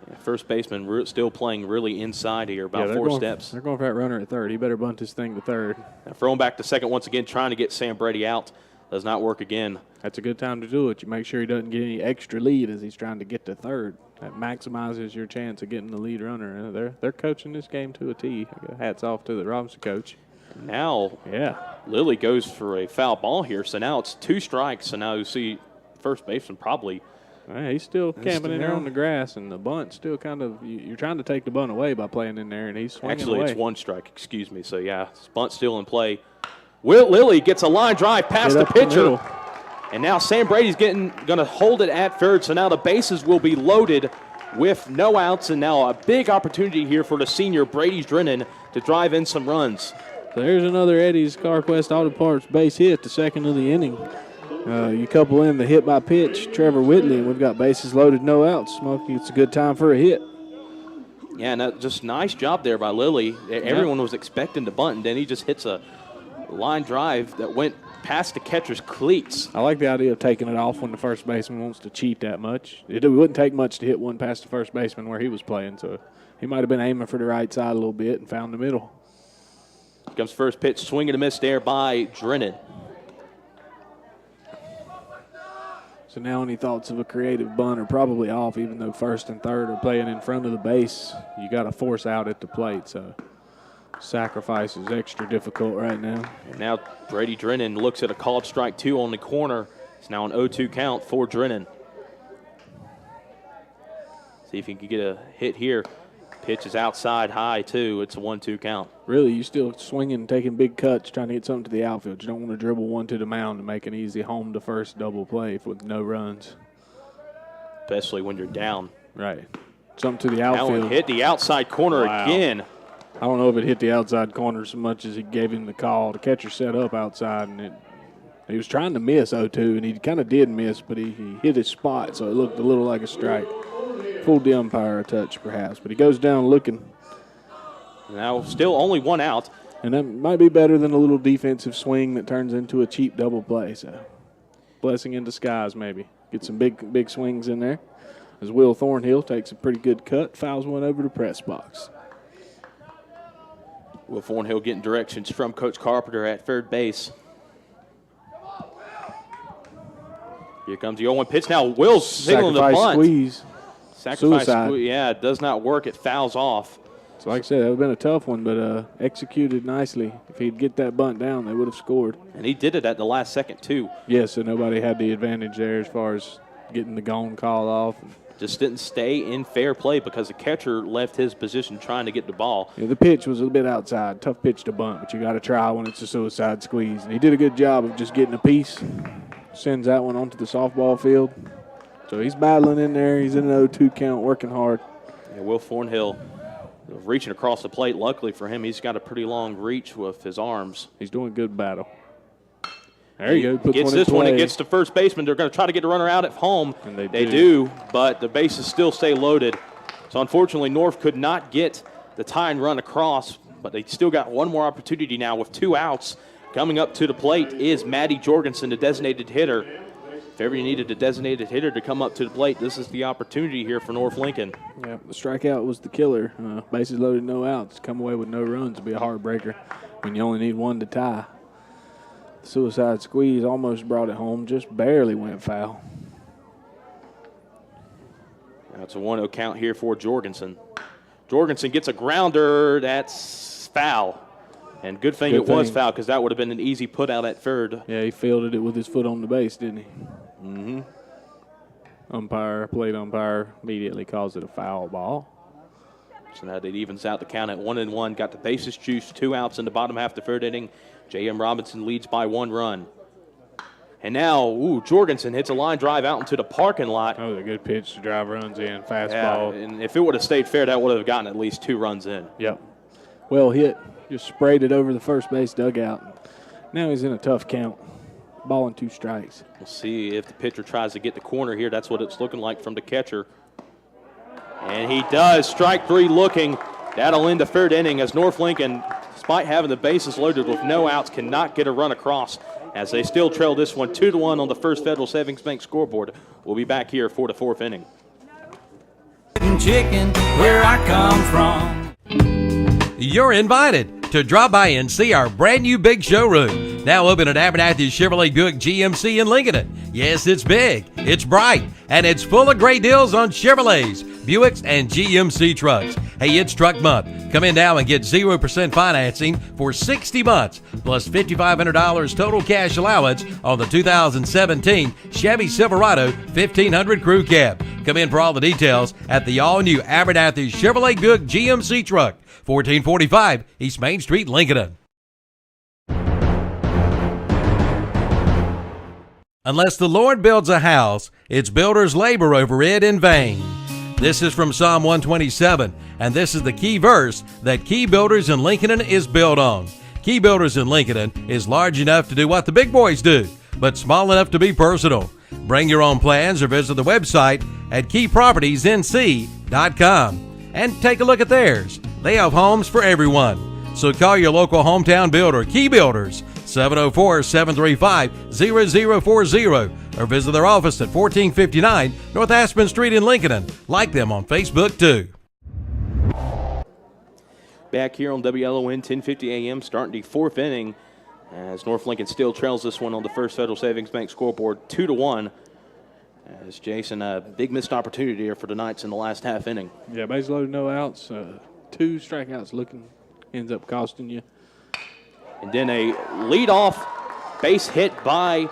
Yeah, first baseman still playing really inside here, about 4 steps. They're going for that runner at third. He better bunt this thing to third. Now throwing back to second once again, trying to get Sam Brady out. Does not work again. That's a good time to do it. You make sure he doesn't get any extra lead as he's trying to get to third. That maximizes your chance of getting the lead runner. They're coaching this game to a T. Hats off to the Robinson coach. Now, yeah, Lilly goes for a foul ball here, so now it's 2 strikes. So now you see first baseman probably. He's still camping in there on the grass, and the bunt still kind of, you're trying to take the bunt away by playing in there, and he's swinging Actually, away. it's 1 strike, excuse me. So, yeah, bunt still in play. Will Lilly gets a line drive past the pitcher. And now Sam Brady's going to hold it at third, so now the bases will be loaded with no outs, and now a big opportunity here for the senior Brady Drennan to drive in some runs. So there's another Eddie's CarQuest Auto Parts base hit, the second of the inning. You couple in the hit by pitch, Trevor Whitley, and we've got bases loaded, no outs. Smokey, it's a good time for a hit. Yeah, and just nice job there by Lilly. Everyone was expecting to bunt, and then he just hits a line drive that went past the catcher's cleats. I like the idea of taking it off when the first baseman wants to cheat that much. It wouldn't take much to hit one past the first baseman where he was playing, so he might have been aiming for the right side a little bit and found the middle. Comes first pitch, swing and a miss there by Drennan. So now any thoughts of a creative bunt are probably off, even though first and third are playing in front of the base. You got to force out at the plate, so sacrifice is extra difficult right now. And now Brady Drennan looks at a called strike 2 on the corner. It's now an 0-2 count for Drennan. See if he can get a hit here. Pitch is outside high, too. It's a 1-2 count. Really, you still swinging, taking big cuts, trying to get something to the outfield. You don't want to dribble one to the mound and make an easy home to first double play with no runs. Especially when you're down. Right. Something to the Now outfield. it hit the outside corner again. I don't know if it hit the outside corner so much as he gave him the call. The catcher set up outside, and he was trying to miss 0-2, and he kind of did miss, but he hit his spot, so it looked a little like a strike. Fooled the umpire a touch, perhaps, but he goes down looking. Now still only 1 out. And that might be better than a little defensive swing that turns into a cheap double play. So, blessing in disguise, maybe. Get some big swings in there. As Will Thornhill takes a pretty good cut, fouls one over the press box. Will Thornhill getting directions from Coach Carpenter at third base. Here comes the 0-1 pitch. Now Will's signaling the bunt. Squeeze. Sacrifice Suicide. squeeze. Yeah, it does not work. It fouls off. So like I said, that would have been a tough one, but executed nicely. If he'd get that bunt down, they would have scored. And he did it at the last second, too. Yes, so nobody had the advantage there as far as getting the gone call off. Just didn't stay in fair play because the catcher left his position trying to get the ball. Yeah, the pitch was a bit outside. Tough pitch to bunt, but you got to try when it's a suicide squeeze. And he did a good job of just getting a piece. Sends that one onto the softball field. So he's battling in there. He's in an 0-2 count, working hard. Yeah, Will Thornhill reaching across the plate. Luckily for him, he's got a pretty long reach with his arms. He's doing good battle. There you go. Puts Gets one in this one. It play. gets to first baseman. They're going to try to get the runner out at home. And they do, but the bases still stay loaded. So unfortunately, North could not get the tying run across, but they still got one more opportunity now with 2 outs. coming up to the plate is Maddie Jorgensen, the designated hitter. If ever you needed a designated hitter to come up to the plate, this is the opportunity here for North Lincoln. Yeah, the strikeout was the killer. Bases loaded, no outs. Come away with no runs would be a heartbreaker when you only need one to tie. The suicide squeeze almost brought it home, just barely went foul. Now it's a 1-0 count here for Jorgensen. Jorgensen gets a grounder. That's foul. And good thing it was foul because that would have been an easy put out at third. Yeah, he fielded it with his foot on the base, didn't he? Mm-hmm. Plate umpire immediately calls it a foul ball. So now that evens out the count at 1-1. Got the bases juiced, 2 outs in the bottom half of the third inning. J.M. Robinson leads by 1 run. And now, Jorgensen hits a line drive out into the parking lot. That was a good pitch to drive runs in, fastball. Yeah, and if it would have stayed fair, that would have gotten at least 2 runs in. Yep. Well hit. Just sprayed it over the first base dugout. Now he's in a tough count. Ball and 2 strikes. We'll see if the pitcher tries to get the corner here. That's what it's looking like from the catcher. And he does. Strike 3 looking. That'll end the third inning as North Lincoln, despite having the bases loaded with no outs, cannot get a run across as they still trail this one 2-1 on the First Federal Savings Bank scoreboard. We'll be back here for the 4th inning. Chicken, where I come from. You're invited to drop by and see our brand new big showroom. Now open at Abernathy Chevrolet Buick GMC in Lincoln. Yes, it's big, it's bright, and it's full of great deals on Chevrolets, Buicks, and GMC trucks. Hey, it's truck month. Come in now and get 0% financing for 60 months, plus $5,500 total cash allowance on the 2017 Chevy Silverado 1500 Crew Cab. Come in for all the details at the all-new Abernathy Chevrolet Buick GMC truck, 1445 East Main Street, Lincoln. Unless the Lord builds a house, its builders labor over it in vain. This is from Psalm 127, and this is the key verse that Key Builders in Lincoln is built on. Key Builders in Lincoln is large enough to do what the big boys do, but small enough to be personal. Bring your own plans or visit the website at keypropertiesnc.com and take a look at theirs. They have homes for everyone. So call your local hometown builder, Key Builders, 704-735-0040, or visit their office at 1459 North Aspen Street in Lincoln. Like them on Facebook, too. Back here on WLON 1050 AM, starting the 4th inning, as North Lincoln still trails this one on the First Federal Savings Bank scoreboard 2-1. As Jason, a big missed opportunity here for the Knights in the last half inning. Yeah, base loaded, no outs. 2 strikeouts ends up costing you. And then a leadoff base hit by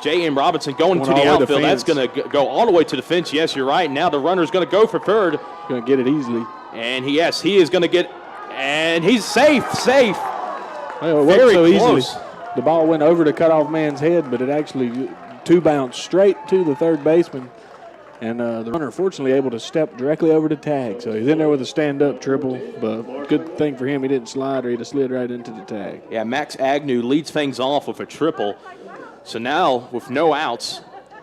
J.M. Robinson going to the outfield. That's going to go all the way to the fence. Yes, you're right. Now the runner's going to go for third. Going to get it easily. And he is going to get, and he's safe. Well, it wasn't so close. Easily. The ball went over the cutoff man's head, but it actually 2 bounced straight to the third baseman. And the runner, fortunately, able to step directly over the tag. So he's in there with a stand-up triple. But good thing for him, he didn't slide or he'd have slid right into the tag. Yeah, Max Agnew leads things off with a triple. So now, with no outs,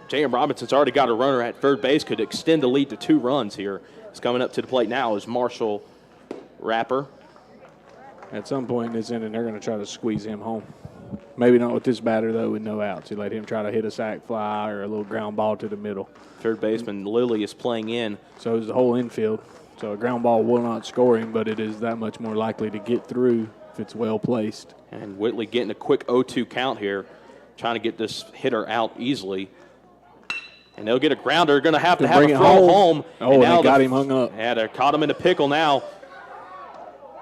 J.M. Robinson's already got a runner at third base, could extend the lead to 2 runs here. It's coming up to the plate now is Marshall Rapper. At some point in this inning, they're going to try to squeeze him home. Maybe not with this batter, though, with no outs. You let him try to hit a sac fly or a little ground ball to the middle. Third baseman Lilly is playing in. So is the whole infield. So a ground ball will not score him, but it is that much more likely to get through if it's well placed. And Whitley getting a quick 0-2 count here, trying to get this hitter out easily. And they'll get a grounder. Going to have a throw home. Oh, and they got him hung up. Yeah, they caught him in a pickle now.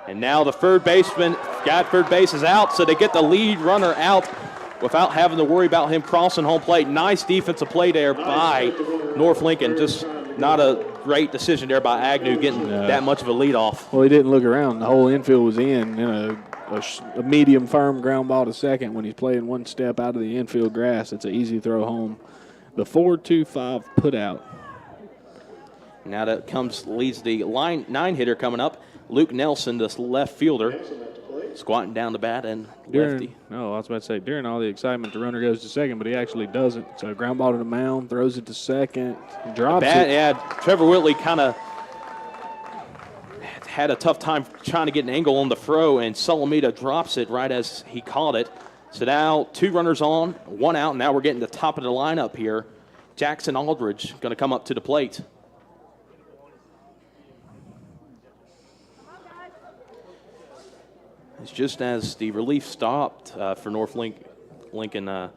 And now the third baseman got third base is out, so they get the lead runner out without having to worry about him crossing home plate. Nice defensive play there by North Lincoln. Just not a great decision there by Agnew getting that much of a lead off. Well, he didn't look around. The whole infield was in a medium firm ground ball to second when he's playing one step out of the infield grass. It's an easy throw home. The 4-2-5 put out. Now that leads the line 9 hitter coming up. Luke Nelson, this left fielder, squatting down the bat and lefty. I was about to say, during all the excitement, the runner goes to second, but he actually doesn't. So ground ball to the mound, throws it to second, drops it. Yeah, Trevor Whitley kind of had a tough time trying to get an angle on the throw, and Salamita drops it right as he caught it. So now 2 runners on, 1 out, and now we're getting the top of the lineup here. Jackson Aldridge going to come up to the plate. It's just as the relief stopped for North Lincoln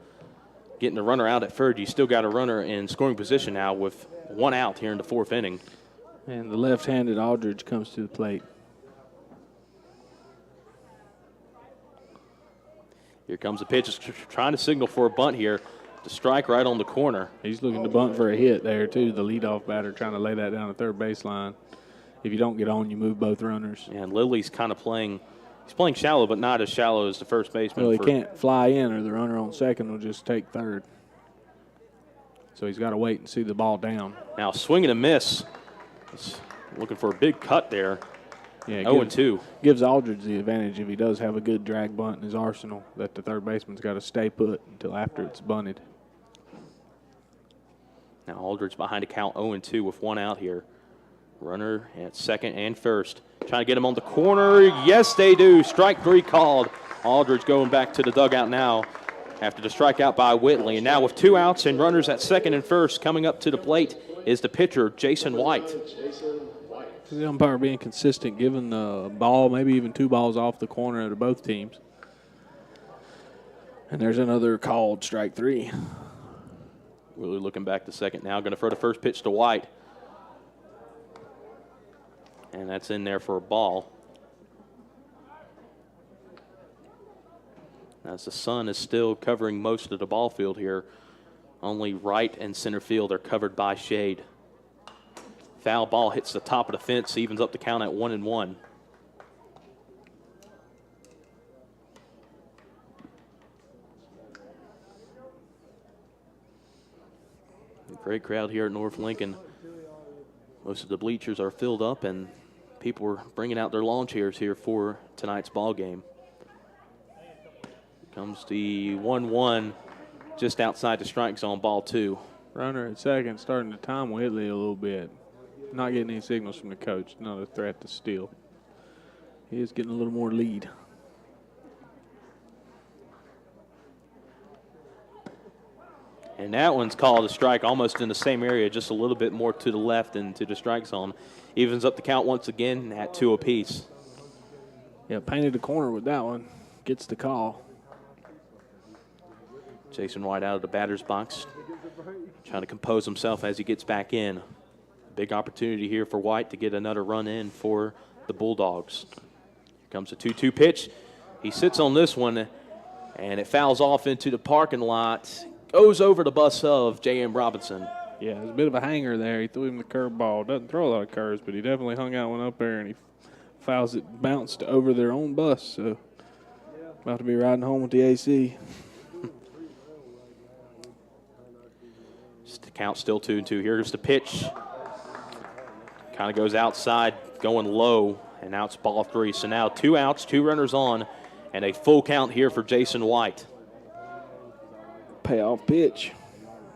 getting the runner out at third, you still got a runner in scoring position now with 1 out here in the 4th inning. And the left-handed Aldridge comes to the plate. Here comes the pitch. Trying to signal for a bunt here. The strike right on the corner. He's looking to bunt for a hit there, too. The leadoff batter trying to lay that down at third baseline. If you don't get on, you move both runners. And Lilly's kind of playing – he's playing shallow, but not as shallow as the first baseman. Well, he can't fly in, or the runner on second will just take third. So he's got to wait and see the ball down. Now swing and a miss. He's looking for a big cut there. Yeah, 0-2. Gives Aldridge the advantage if he does have a good drag bunt in his arsenal, that the third baseman's got to stay put until after it's bunted. Now Aldridge behind a count 0-2 with 1 out here. Runner at second and first. Trying to get him on the corner. Yes, they do. Strike 3 called. Aldridge going back to the dugout now after the strikeout by Whitley. And now with 2 outs and runners at second and first, coming up to the plate is the pitcher, Jason White. The umpire being consistent, giving the ball, maybe even 2 balls off the corner to both teams. And there's another called strike 3. Really looking back to second now. Going to throw the first pitch to White. And that's in there for a ball. As the sun is still covering most of the ball field here, only right and center field are covered by shade. Foul ball hits the top of the fence, evens up the count at 1-1. Great crowd here at North Lincoln. Most of the bleachers are filled up, and people are bringing out their lawn chairs here for tonight's ball game. Comes the 1-1 just outside the strike zone, ball 2. Runner at second, starting to time Whitley a little bit. Not getting any signals from the coach. Not a threat to steal. He is getting a little more lead. And that one's called a strike almost in the same area, just a little bit more to the left and to the strike zone. Evens up the count once again at 2 apiece. Yeah, painted the corner with that one. Gets the call. Jason White out of the batter's box, trying to compose himself as he gets back in. Big opportunity here for White to get another run in for the Bulldogs. Here comes a 2-2 pitch. He sits on this one, and it fouls off into the parking lot. Goes over the bus of J.M. Robinson. Yeah, it was a bit of a hanger there. He threw him the curveball. Doesn't throw a lot of curves, but he definitely hung out one up there, and he fouls it, bounced over their own bus. So about to be riding home with the AC. Just the count still 2-2. Here's the pitch. Kind of goes outside, going low, and now it's ball 3. So now 2 outs, 2 runners on, and a full count here for Jason White. Payoff pitch.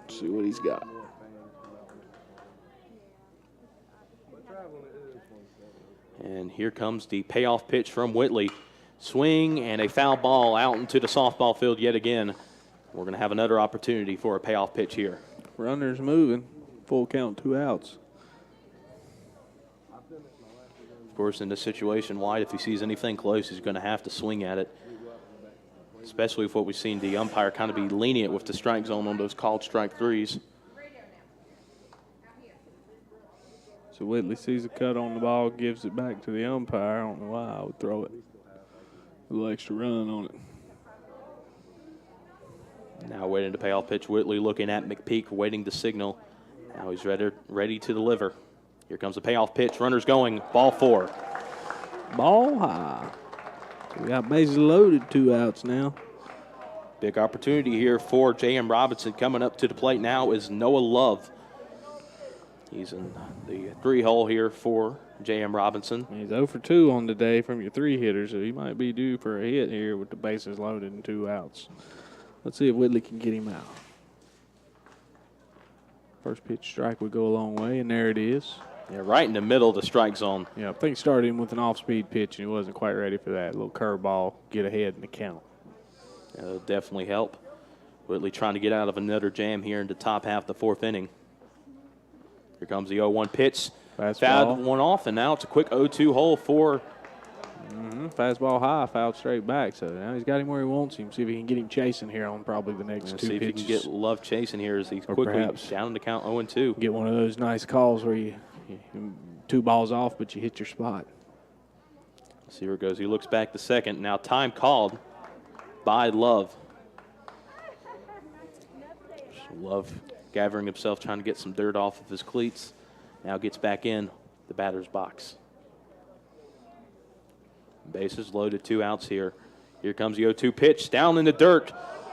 Let's see what he's got. And here comes the payoff pitch from Whitley. Swing and a foul ball out into the softball field yet again. We're going to have another opportunity for a payoff pitch here. Runners moving. Full count, 2 outs. Of course, in this situation, White, if he sees anything close, he's going to have to swing at it. Especially with what we've seen the umpire kind of be lenient with the strike zone on those called strike 3s. So Whitley sees a cut on the ball, gives it back to the umpire. I don't know why I would throw it. A little extra run on it. Now waiting to payoff pitch. Whitley looking at McPeak, waiting to signal. Now he's ready to deliver. Here comes the payoff pitch. Runners going. Ball 4. Ball high. So we got bases loaded, 2 outs now. Big opportunity here for J.M. Robinson. Coming up to the plate now is Noah Love. He's in the 3-hole here for J.M. Robinson. He's 0 for 2 on the day from your 3 hitters, so he might be due for a hit here with the bases loaded and 2 outs. Let's see if Whitley can get him out. First pitch strike would go a long way, and there it is. Yeah, right in the middle of the strike zone. Yeah, I think started him with an off-speed pitch, and he wasn't quite ready for that. A little curveball, get ahead in the count. That'll definitely help. Whitley trying to get out of another jam here in the top half of the fourth inning. Here comes the 0-1 pitch. Fouled one off, and now it's a quick 0-2 hole for. Fastball high, fouled straight back. So now he's got him where he wants him. See if he can get him chasing here on probably the next two pitches. See if he can get Love chasing here as he's quickly down to count 0-2. Get one of those nice calls where you 2 balls off, but you hit your spot. See where it goes. He looks back to second. Now time called by Love. Love gathering himself, trying to get some dirt off of his cleats. Now gets back in the batter's box. Bases loaded, 2 outs here. Here comes the 0-2 pitch, down in the dirt.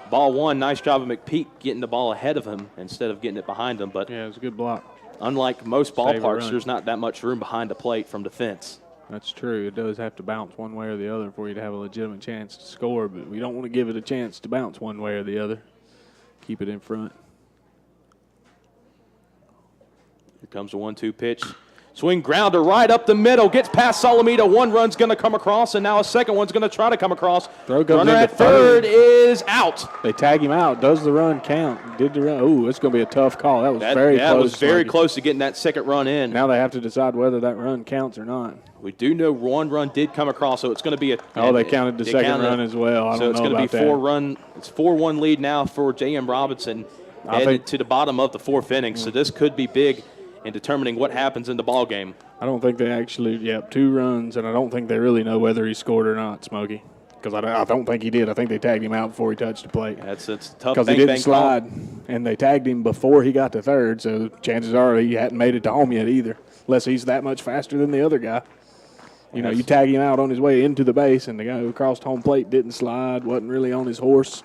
Ball 1, nice job of McPeak getting the ball ahead of him instead of getting it behind him. But yeah, it was a good block. Unlike most ballparks, there's not that much room behind the plate from the fence. That's true. It does have to bounce one way or the other for you to have a legitimate chance to score, but we don't want to give it a chance to bounce one way or the other. Keep it in front. Here comes the 1-2 pitch. Swing grounder right up the middle. Gets past Salamita. 1 run's going to come across, and now a second one's going to try to come across. Runner at third is out. They tag him out. Does the run count? Did the run? Oh, it's going to be a tough call. That was very close. That was very close to getting that second run in. Now they have to decide whether that run counts or not. We do know 1 run did come across, so it's going to be a. They counted the second run as well. I don't know about that. So it's going to be 4 run. It's 4-1 lead now for J.M. Robinson, headed to the bottom of the 4th inning. So this could be big in determining what happens in the ball game. I don't think they actually, 2 runs, and I don't think they really know whether he scored or not, Smokey. Because I don't think he did. I think they tagged him out before he touched the plate. That's tough. Because he didn't slide, and they tagged him before he got to third, so chances are he hadn't made it to home yet either, unless he's that much faster than the other guy. You tag him out on his way into the base, and the guy who crossed home plate didn't slide, wasn't really on his horse.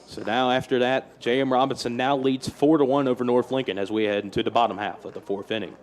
So now after that, J.M. Robinson now leads 4-1 over North Lincoln as we head into the bottom half of the 4th inning.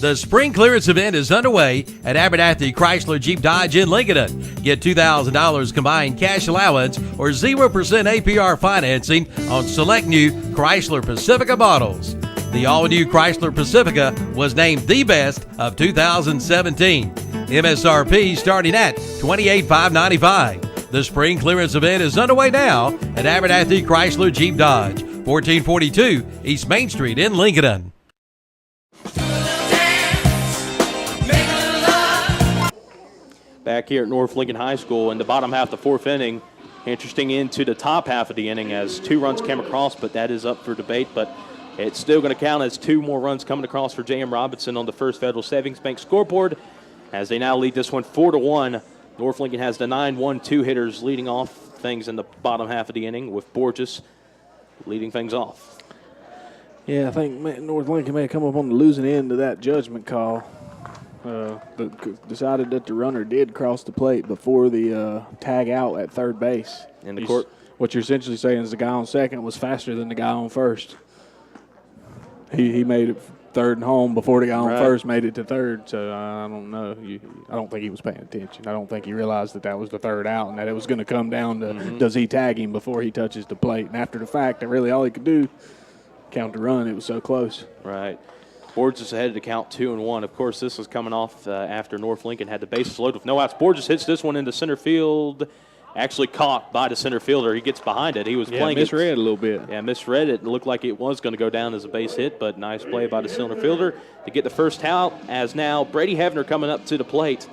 The spring clearance event is underway at Abernathy Chrysler Jeep Dodge in Lincoln. Get $2,000 combined cash allowance or 0% APR financing on select new Chrysler Pacifica models. The all-new Chrysler Pacifica was named the best of 2017. MSRP starting at $28,595. The spring clearance event is underway now at Abernathy Chrysler Jeep Dodge, 1442 East Main Street in Lincoln. Back here at North Lincoln High School in the bottom half of the 4th inning, interesting into the top half of the inning as 2 runs came across, but that is up for debate. But it's still going to count as 2 more runs coming across for J.M. Robinson on the First Federal Savings Bank scoreboard as they now lead this one 4-1. North Lincoln has the 9-1-2 hitters leading off things in the bottom half of the inning with Borges leading things off. Yeah, I think North Lincoln may have come up on the losing end of that judgment call. Decided that the runner did cross the plate before the tag out at third base. In the court, what you're essentially saying is the guy on second was faster than the guy on first. He made it third and home before the guy on first made it to third. So I don't know. I don't think he was paying attention. I don't think he realized that was the third out and that it was going to come down to does he tag him before he touches the plate. And after the fact, really all he could do, count the run. It was so close. Right. Borges ahead to count 2-1. Of course, this was coming off after North Lincoln had the bases loaded with no outs. Borges hits this one into center field. Actually caught by the center fielder. He gets behind it. He was playing misread a little bit. Yeah, misread it. It looked like it was going to go down as a base hit, but nice play by the center fielder to get the first out. As now Brady Hefner coming up to the plate.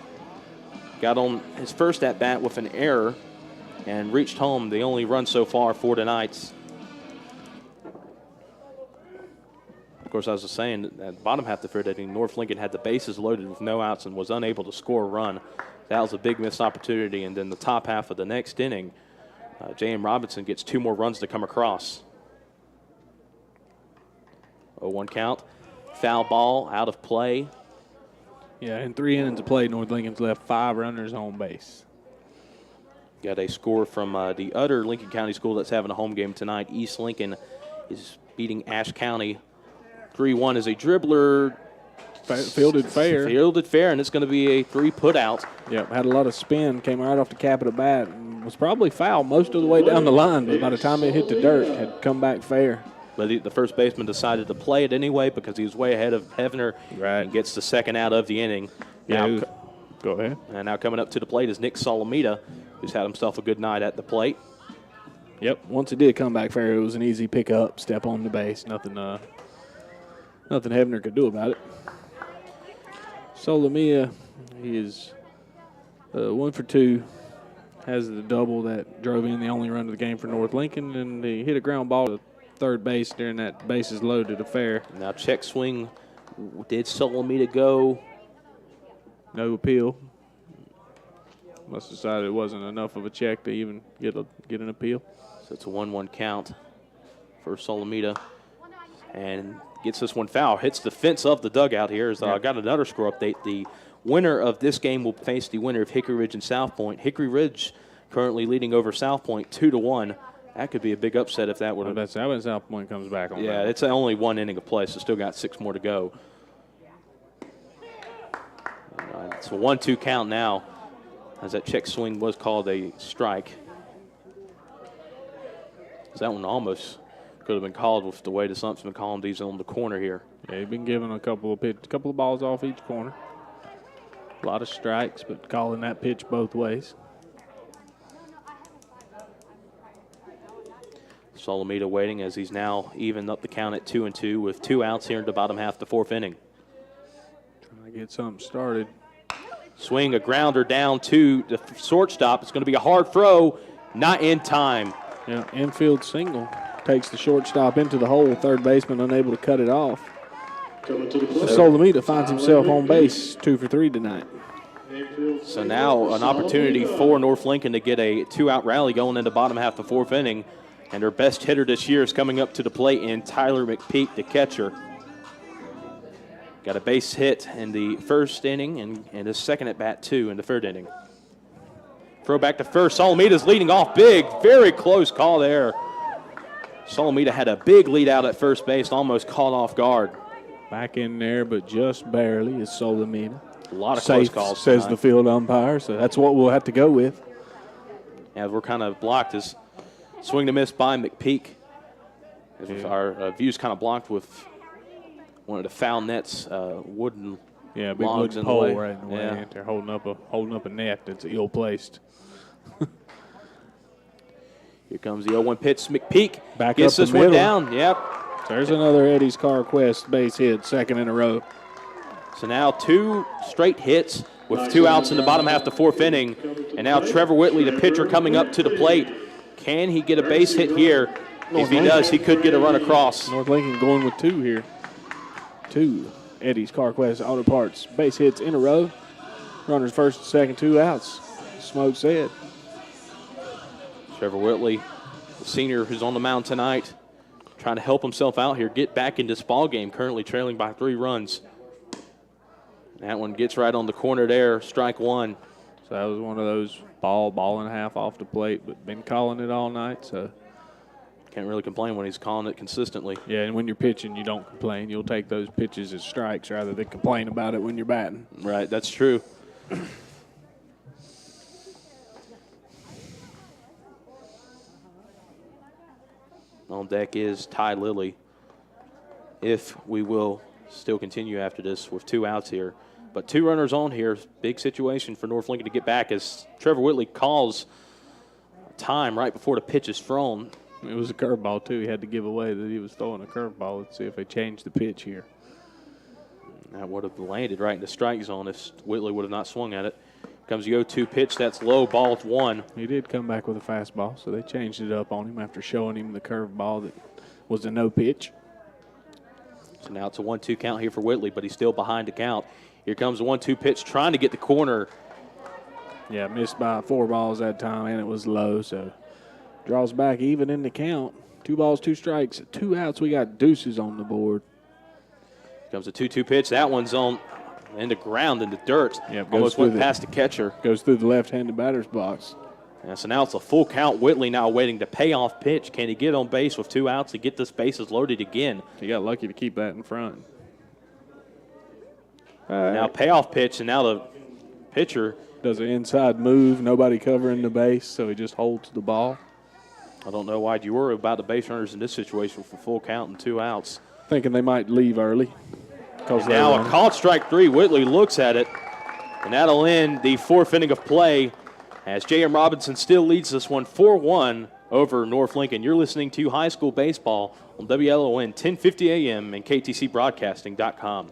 Got on his first at-bat with an error and reached home, the only run so far for the Knights. Of course, I was just saying, at the bottom half of the 3rd inning, North Lincoln had the bases loaded with no outs and was unable to score a run. That was a big missed opportunity. And then the top half of the next inning, J.M. Robinson gets 2 more runs to come across. 0-1 count. Foul ball out of play. Yeah, in 3 innings of play, North Lincoln's left 5 runners on base. Got a score from the other Lincoln County school that's having a home game tonight. East Lincoln is beating Ashe County 3-1 as a dribbler. Fielded fair, and it's going to be a 3 put out. Yep, had a lot of spin, came right off the cap of the bat, and was probably foul most of the way down the line, but by the time it hit the dirt, had come back fair. But the first baseman decided to play it anyway because he was way ahead of Hefner and gets the second out of the inning. Yeah, Go ahead. And now coming up to the plate is Nick Solomita, who's had himself a good night at the plate. Yep. Once it did come back fair, it was an easy pickup, step on the base. Nothing Hebner could do about it. Solomia, he is 1 for 2. Has the double that drove in the only run of the game for North Lincoln, and he hit a ground ball to third base during that bases loaded affair. Now check swing. Did Solomita go? No appeal. Must have decided it wasn't enough of a check to even get an appeal. So it's a 1-1 count for Solomita. And gets this one foul. Hits the fence of the dugout here. I got another score update. The winner of this game will face the winner of Hickory Ridge and South Point. Hickory Ridge currently leading over South Point 2-1. That could be a big upset if that would have. That's how when South Point comes back on. Yeah, that. it's only 1 inning of play, so still got 6 more to go. It's a 1-2 count now, as that check swing was called a strike. That one almost could have been called with the way the Sump's been calling these on the corner here. Yeah, he's been giving a couple of balls off each corner. A lot of strikes, but calling that pitch both ways. Solomita waiting as he's now evened up the count at 2-2 with 2 outs here in the bottom half of the 4th inning. Trying to get something started. Swing, a grounder down to the shortstop. It's going to be a hard throw, not in time. Yeah, infield single. Takes the shortstop into the hole. Third baseman unable to cut it off. Solomita finds himself on base 2 for 3 tonight. So now an opportunity for North Lincoln to get a 2-out rally going in the bottom half of the 4th inning. And their best hitter this year is coming up to the plate in Tyler McPeak, the catcher. Got a base hit in the 1st inning and his second at bat, too, in the 3rd inning. Throw back to first. Solomita's leading off big. Very close call there. Solomita had a big lead out at first base, almost caught off guard. Back in there, but just barely is Solomita. A lot of Safe, close calls says tonight. the field umpire, so that's what we'll have to go with. Yeah, we're kind of blocked as swing to miss by McPeak. As our view's kind of blocked with one of the foul nets, wooden big logs wooden in pole the way. right in the way. Yeah. They're holding up a net that's ill placed. Here comes the 0-1 pitch. McPeak Back gets up this the one middle. down. Yep. There's another Eddie's Car Quest base hit, 2nd in a row. So now 2 straight hits with 2 outs in the bottom half of the 4th inning. And now Trevor Whitley, the pitcher, coming up to the plate. Can he get a base hit here? If he does, he could get a run across. North Lincoln going with 2 here. 2 Eddie's Car Quest Auto Parts base hits in a row. Runners first and second, 2 outs. Smoke said. Trevor Whitley, the senior who's on the mound tonight, trying to help himself out here, get back in this ball game, currently trailing by 3 runs. That one gets right on the corner there, strike 1. So that was one of those ball and a half off the plate, but been calling it all night, so. Can't really complain when he's calling it consistently. Yeah, and when you're pitching, you don't complain. You'll take those pitches as strikes rather than complain about it when you're batting. Right, that's true. On deck is Ty Lilly. If we will still continue after this with 2 outs here. But 2 runners on here. Big situation for North Lincoln to get back as Trevor Whitley calls time right before the pitch is thrown. It was a curveball, too. He had to give away that he was throwing a curveball. Let's see if they change the pitch here. That would have landed right in the strike zone if Whitley would have not swung at it. Comes the 0-2 pitch. That's low. Ball 1. He did come back with a fastball, so they changed it up on him after showing him the curveball that was a no pitch. So now it's a 1-2 count here for Whitley, but he's still behind the count. Here comes the 1-2 pitch, trying to get the corner. Yeah, missed by 4 balls that time, and it was low, so draws back even in the count. 2 balls, 2 strikes, 2 outs. We got deuces on the board. Here comes a 2-2 pitch. That one's on in the ground, in the dirt. Yep, almost went past the catcher. Goes through the left-handed batter's box. Yeah, so now it's a full count. Whitley now waiting to pay off pitch. Can he get on base with 2 outs to get this bases loaded again? He got lucky to keep that in front. Now payoff pitch, and now the pitcher does an inside move. Nobody covering the base, so he just holds the ball. I don't know why you worry about the base runners in this situation for full count and 2 outs. Thinking they might leave early. And now a called strike 3. Whitley looks at it. And that'll end the fourth inning of play as J.M. Robinson still leads this one 4-1 over North Lincoln. You're listening to High School Baseball on WLON 1050 AM and KTCBroadcasting.com.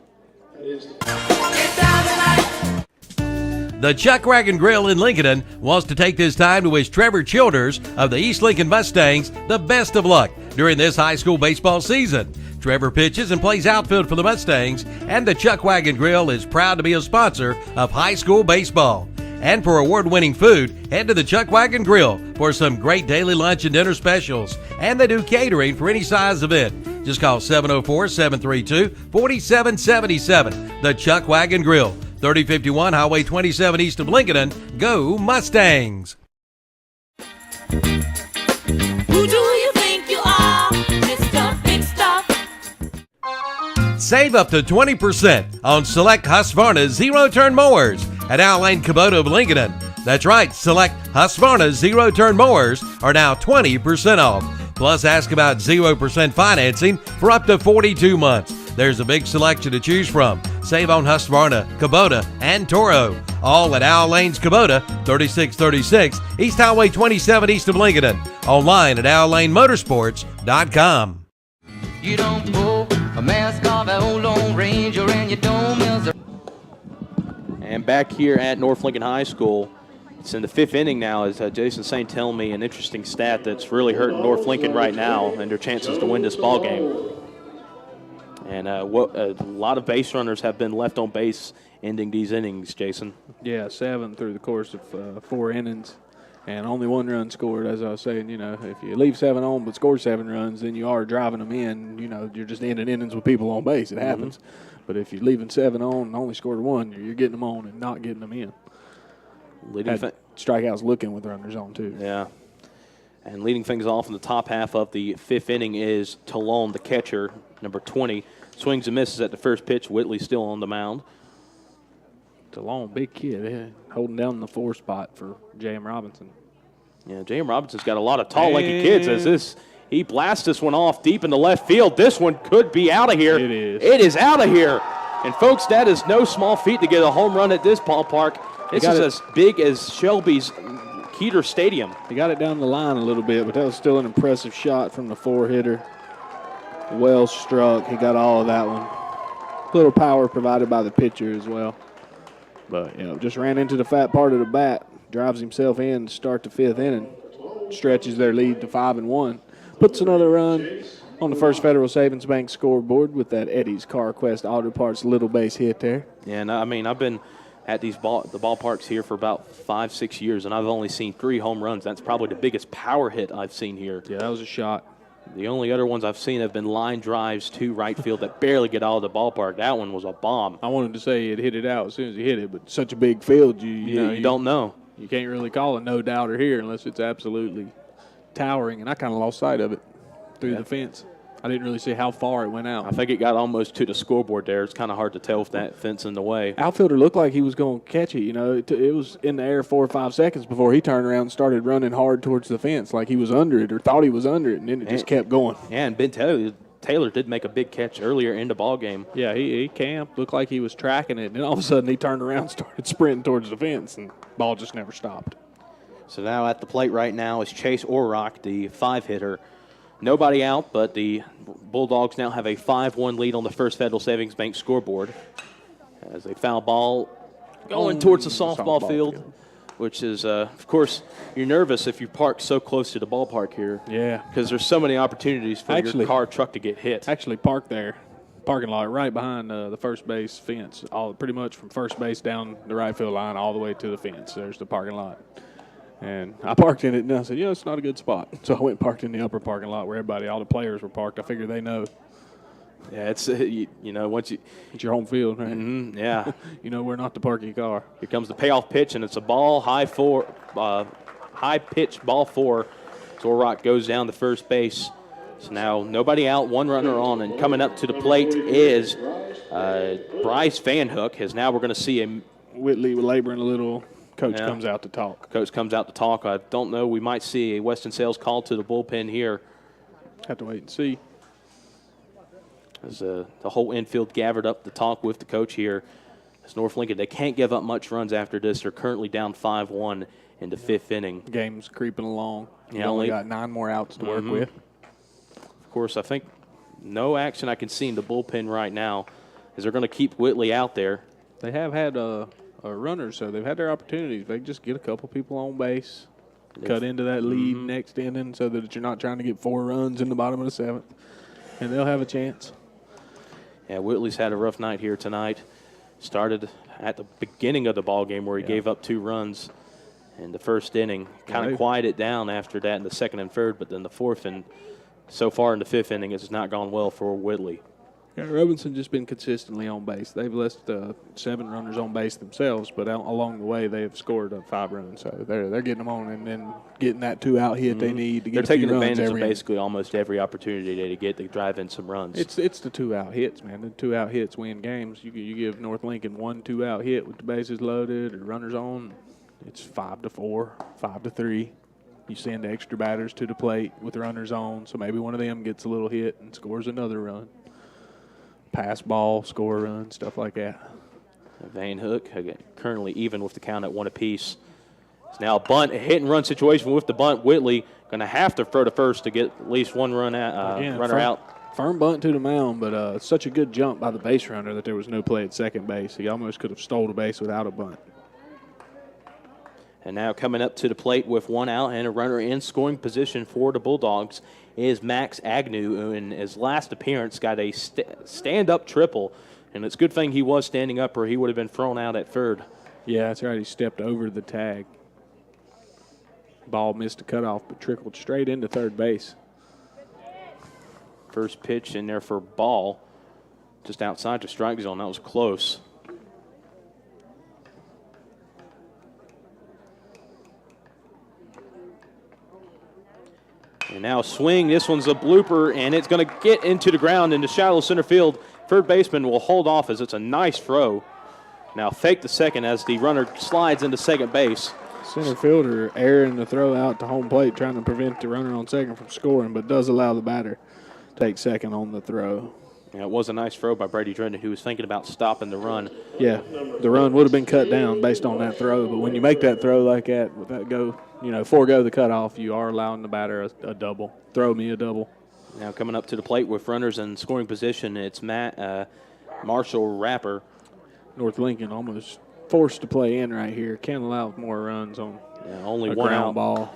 The Chuck Wagon Grill in Lincoln wants to take this time to wish Trevor Childers of the East Lincoln Mustangs the best of luck during this high school baseball season. Trevor pitches and plays outfield for the Mustangs, and the Chuck Wagon Grill is proud to be a sponsor of high school baseball. And for award-winning food, head to the Chuck Wagon Grill for some great daily lunch and dinner specials. And they do catering for any size event. Just call 704-732-4777. The Chuck Wagon Grill, 3051 Highway 27 east of Lincoln. Go Mustangs! Who do you think you are, Mr. Big Stuff? Save up to 20% on select Husqvarna zero-turn mowers at Al Lane Kubota of Lincoln. That's right, select Husqvarna zero-turn mowers are now 20% off. Plus, ask about 0% financing for up to 42 months. There's a big selection to choose from. Save on Husqvarna, Kubota, and Toro. All at Al Lane's Kubota, 3636 East Highway 27 east of Lincoln. Online at AlLaneMotorsports.com. You don't pull a mask off an old Lone Ranger and you don't miss a... And back here at North Lincoln High School, it's in the fifth inning now, as Jason Saint telling me an interesting stat that's really hurting North Lincoln right now and their chances to win this ball game. And a lot of base runners have been left on base ending these innings, Jason. Yeah, 7 through the course of 4 innings, and only 1 run scored. As I was saying, if you leave 7 on but score 7 runs, then you are driving them in. You're just ending innings with people on base. It happens. But if you're leaving 7 on and only scored 1, you're getting them on and not getting them in. Had strikeouts looking with runners on, too. Yeah. And leading things off in the top half of the fifth inning is Talon, the catcher, number 20. Swings and misses at the first pitch. Whitley still on the mound. Talon, big kid, holding down the 4 spot for J.M. Robinson. Yeah, J.M. Robinson's got a lot of tall, lanky kids. He blasts this one off deep in the left field. This one could be out of here. It is. It is out of here. And, folks, that is no small feat to get a home run at this ballpark. This is as big as Shelby's Keeter Stadium. He got it down the line a little bit, but that was still an impressive shot from the 4-hitter. Well struck. He got all of that one. A little power provided by the pitcher as well. But, just ran into the fat part of the bat. Drives himself in to start the fifth inning. Stretches their lead to 5-1. Puts another run on the First Federal Savings Bank scoreboard with that Eddie's CarQuest Auto Parts little base hit there. Yeah, and I've been at the ballparks here for about 5-6 years, and I've only seen 3 home runs. That's probably the biggest power hit I've seen here. Yeah, that was a shot. The only other ones I've seen have been line drives to right field that barely get out of the ballpark. That one was a bomb. I wanted to say it hit it out as soon as he hit it, but such a big field, you don't know. You can't really call a no-doubter here unless it's absolutely towering, and I kind of lost sight of it through the fence. I didn't really see how far it went out. I think it got almost to the scoreboard there. It's kind of hard to tell if that fence in the way. Outfielder looked like he was going to catch it. It was in the air 4 or 5 seconds before he turned around and started running hard towards the fence like he was under it or thought he was under it, and then it just kept going. Yeah, and Ben Taylor did make a big catch earlier in the ball game. Yeah, he camped, looked like he was tracking it, and then all of a sudden he turned around and started sprinting towards the fence, and the ball just never stopped. So now at the plate right now is Chase Orrock, the 5-hitter. Nobody out, but the Bulldogs now have a 5-1 lead on the First Federal Savings Bank scoreboard as a foul ball going towards the softball field, which is, of course, you're nervous if you park so close to the ballpark here. Yeah. Because there's so many opportunities for your car truck to get hit. Actually parked there, parking lot right behind the first base fence, pretty much from first base down the right field line all the way to the fence. There's the parking lot. And I parked in it, and I said, it's not a good spot. So I went and parked in the upper parking lot where all the players were parked. I figure they know. Yeah, it's, once you. It's your home field, right? Mm-hmm, yeah. Where not to park your car. Here comes the payoff pitch, and it's a ball, high pitch, ball 4. Orrock goes down to first base. So now nobody out, 1 runner on, and coming up to the plate is Bryce Van Hook. As now we're going to see a Whitley laboring a little. Coach comes out to talk. Coach comes out to talk. I don't know. We might see a Weston Sales call to the bullpen here. Have to wait and see. As the whole infield gathered up to talk with the coach here. As North Lincoln, they can't give up much runs after this. They're currently down 5-1 in the fifth inning. Game's creeping along. Yeah, You only late. got 9 more outs to work with. Of course, I think no action I can see in the bullpen right now is they're going to keep Whitley out there. They have had a runner, so they've had their opportunities. They just get a couple people on base, cut into that lead next inning so that you're not trying to get 4 runs in the bottom of the 7th, and they'll have a chance. Yeah, Whitley's had a rough night here tonight. Started at the beginning of the ball game where he gave up 2 runs in the first inning. Kind of quieted down after that in the second and third, but then the fourth and so far in the fifth inning, it's not gone well for Whitley. Yeah, Robinson just been consistently on base. They've left 7 runners on base themselves, but along the way they have scored 5 runs. So they're getting them on and then getting that 2-out hit they need to get They're a few taking runs advantage of every basically almost every opportunity they get to drive in some runs. It's the 2-out hits, man. The 2-out hits win games. You give North Lincoln 1 2-out hit with the bases loaded or runners on, it's 5-4, 5-3. You send extra batters to the plate with runners on, so maybe one of them gets a little hit and scores another run. Pass ball, score a run, stuff like that. Van Hook again, currently even with the count at 1 apiece. It's now a bunt, a hit and run situation with the bunt. Whitley going to have to throw to first to get at least 1 run runner out. Firm bunt to the mound, but such a good jump by the base runner that there was no play at second base. He almost could have stole the base without a bunt. And now coming up to the plate with 1 out and a runner in scoring position for the Bulldogs is Max Agnew, who in his last appearance got a stand-up triple. And it's a good thing he was standing up or he would have been thrown out at third. Yeah, that's right. He stepped over the tag. Ball missed a cutoff but trickled straight into third base. First pitch in there for ball just outside the strike zone. That was close. And now swing. This one's a blooper, and it's going to get into the ground into shallow center field. Third baseman will hold off as it's a nice throw. Now fake the second as the runner slides into second base. Center fielder airing the throw out to home plate, trying to prevent the runner on second from scoring, but does allow the batter to take second on the throw. Yeah, it was a nice throw by Brady Drennan, who was thinking about stopping the run. Yeah, the run would have been cut down based on that throw, but when you make that throw like that, with that forego the cutoff, you are allowing the batter a double. Throw me a double. Now coming up to the plate with runners in scoring position, it's Marshall Rapper. North Lincoln almost forced to play in right here. Can't allow more runs on only a 1 ground out. ball.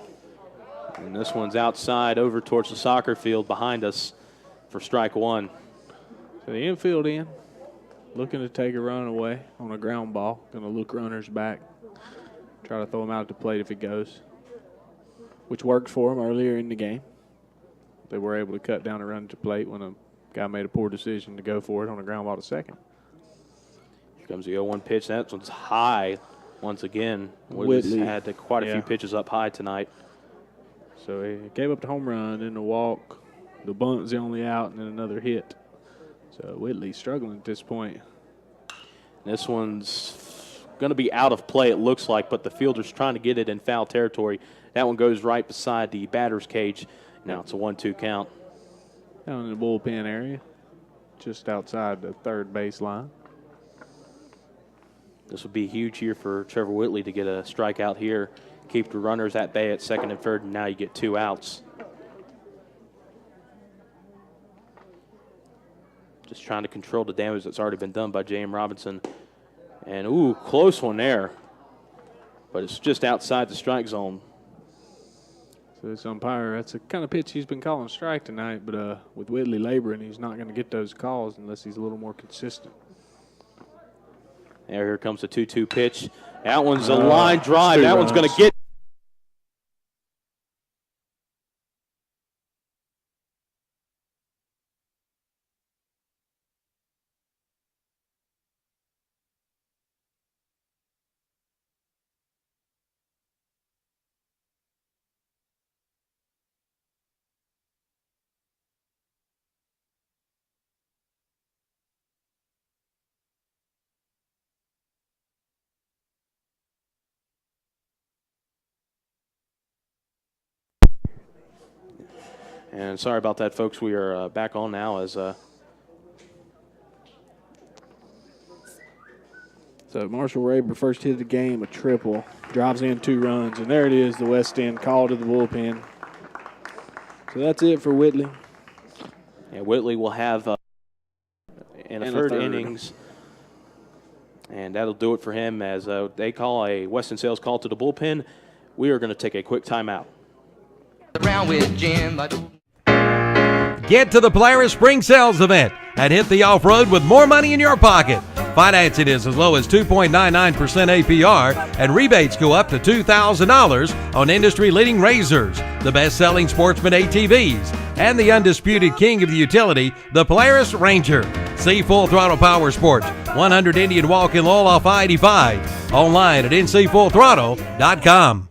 And this one's outside over towards the soccer field behind us for strike 1. So the infield in, looking to take a run away on a ground ball. Going to look runners back, try to throw him out at the plate if it goes, which worked for him earlier in the game. They were able to cut down a run to plate when a guy made a poor decision to go for it on a ground ball to second. Here comes the 0-1 pitch. That one's high once again. Whitley had quite a few pitches up high tonight. So he gave up the home run, then the walk, the bunt's the only out, and then another hit. So Whitley's struggling at this point. This one's going to be out of play, it looks like, but the fielder's trying to get it in foul territory. That one goes right beside the batter's cage. Now it's a 1-2 count. Down in the bullpen area, just outside the third base line. This would be huge here for Trevor Whitley to get a strikeout here, keep the runners at bay at second and third, and now you get 2 outs. Just trying to control the damage that's already been done by J.M. Robinson. And, ooh, close one there. But it's just outside the strike zone. So this umpire, that's the kind of pitch he's been calling strike tonight, but with Whitley laboring, he's not going to get those calls unless he's a little more consistent. And here comes the 2-2 pitch. That one's a line drive. That one's going to get. And sorry about that, folks. We are back on now as So Marshall Raber, first hit of the game, a triple, drives in 2 runs, and there it is, the West End call to the bullpen. So that's it for Whitley. Yeah, Whitley will have in a third innings, and that'll do it for him as they call a Western Sales call to the bullpen. We are going to take a quick timeout. Around with Jim. Get to the Polaris Spring Sales event and hit the off-road with more money in your pocket. Financing is as low as 2.99% APR, and rebates go up to $2,000 on industry-leading razors, the best-selling Sportsman ATVs, and the undisputed king of the utility, the Polaris Ranger. See Full Throttle Power Sports, 100 Indian Walk in Lowell off I-85. Online at ncfullthrottle.com.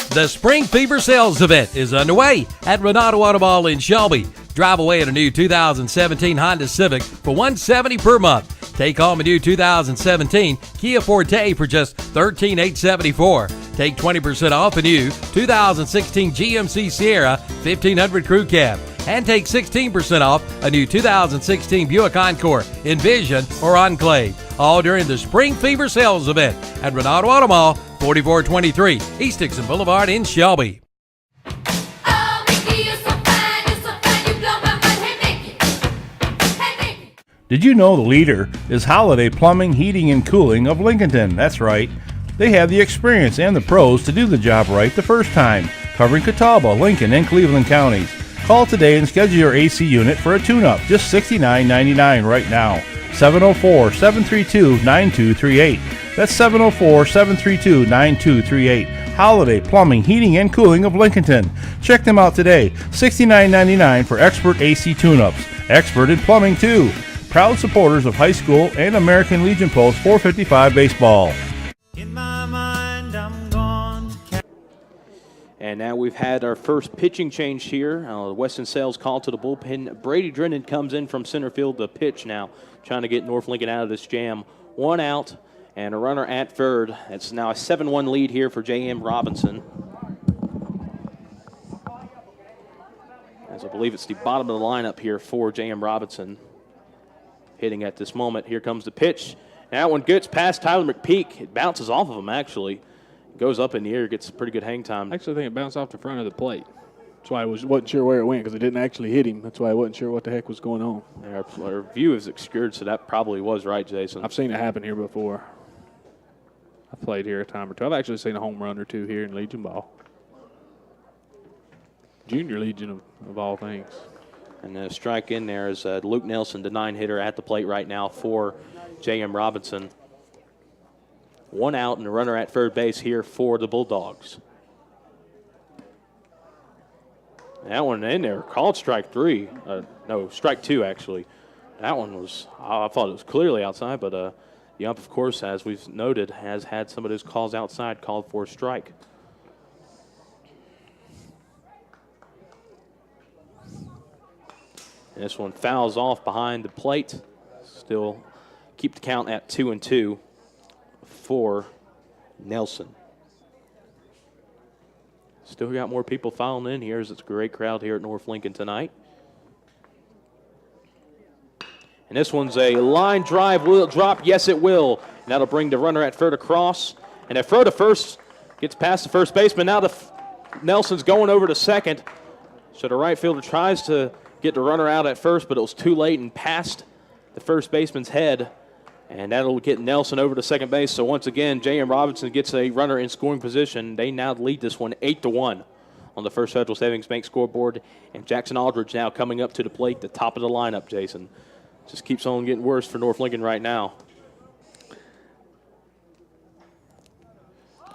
The Spring Fever Sales Event is underway at Renato Auto Mall in Shelby. Drive away in a new 2017 Honda Civic for $170 per month. Take home a new 2017 Kia Forte for just $13,874. Take 20% off a new 2016 GMC Sierra 1500 Crew Cab. And take 16% off a new 2016 Buick Encore, Envision, or Enclave. All during the Spring Fever Sales Event at Renato Auto Mall, 4423 East Dixon Boulevard in Shelby. Did you know the leader is Holiday Plumbing, Heating, and Cooling of Lincolnton? That's right. They have the experience and the pros to do the job right the first time, covering Catawba, Lincoln, and Cleveland counties. Call today and schedule your AC unit for a tune-up, just $69.99 right now. 704-732-9238. That's 704-732-9238. Holiday Plumbing, Heating, and Cooling of Lincolnton. Check them out today. $69.99 for expert AC tune-ups. Expert in plumbing, too. Proud supporters of high school and American Legion Post 455 baseball. In my mind, I'm gone. And now we've had our first pitching change here. Weston Sales call to the bullpen. Brady Drennan comes in from center field to pitch now, trying to get North Lincoln out of this jam. 1 out and a runner at third. It's now a 7-1 lead here for J.M. Robinson. As I believe it's the bottom of the lineup here for J.M. Robinson. Hitting at this moment. Here comes the pitch. And that one gets past Tyler McPeak. It bounces off of him, actually. Goes up in the air, gets pretty good hang time. I actually think it bounced off the front of the plate. That's why I wasn't sure where it went, because it didn't actually hit him. That's why I wasn't sure what the heck was going on. Our view is obscured, so that probably was right, Jason. I've seen it happen here before. I've played here a time or two. I've actually seen a home run or two here in Legion ball. Junior Legion of all things. And a strike in there is Luke Nelson, the 9-hitter at the plate right now for J.M. Robinson. 1 out and a runner at third base here for the Bulldogs. That one in there, called strike 3. No, strike 2, actually. That one was, I thought it was clearly outside, but the ump, of course, as we've noted, has had some of those calls outside called for a strike. And this one fouls off behind the plate. Still keep the count at 2-2 for Nelson. Still got more people filing in here as it's a great crowd here at North Lincoln tonight. And this one's a line drive. Will it drop? Yes, it will. And that'll bring the runner at third across. And at throw to first gets past the first baseman. Now Nelson's going over to second. So the right fielder tries to get the runner out at first, but it was too late and past the first baseman's head. And that'll get Nelson over to second base. So once again, J.M. Robinson gets a runner in scoring position. They now lead this one 8-1 on the First Federal Savings Bank scoreboard. And Jackson Aldridge now coming up to the plate, the top of the lineup, Jason. Just keeps on getting worse for North Lincoln right now.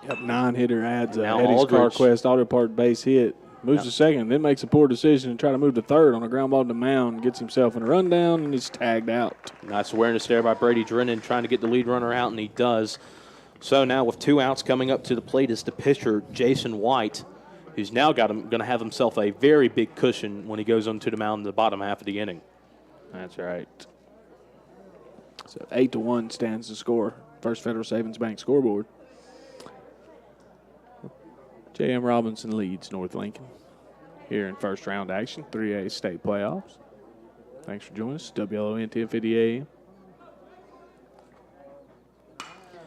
Yep, 9-hitter adds now Eddie's Aldridge. CarQuest Auto Part base hit. Moves to second, then makes a poor decision and try to move to third on a ground ball to mound. Gets himself in a rundown, and he's tagged out. Nice awareness there by Brady Drennan trying to get the lead runner out, and he does. So now with 2 outs coming up to the plate is the pitcher, Jason White, who's now going to have himself a very big cushion when he goes onto the mound in the bottom half of the inning. That's right. So 8-1 stands the score. First Federal Savings Bank scoreboard. J.M. Robinson leads North Lincoln. here in first round action, 3A state playoffs. Thanks for joining us. WLON 1050 AM.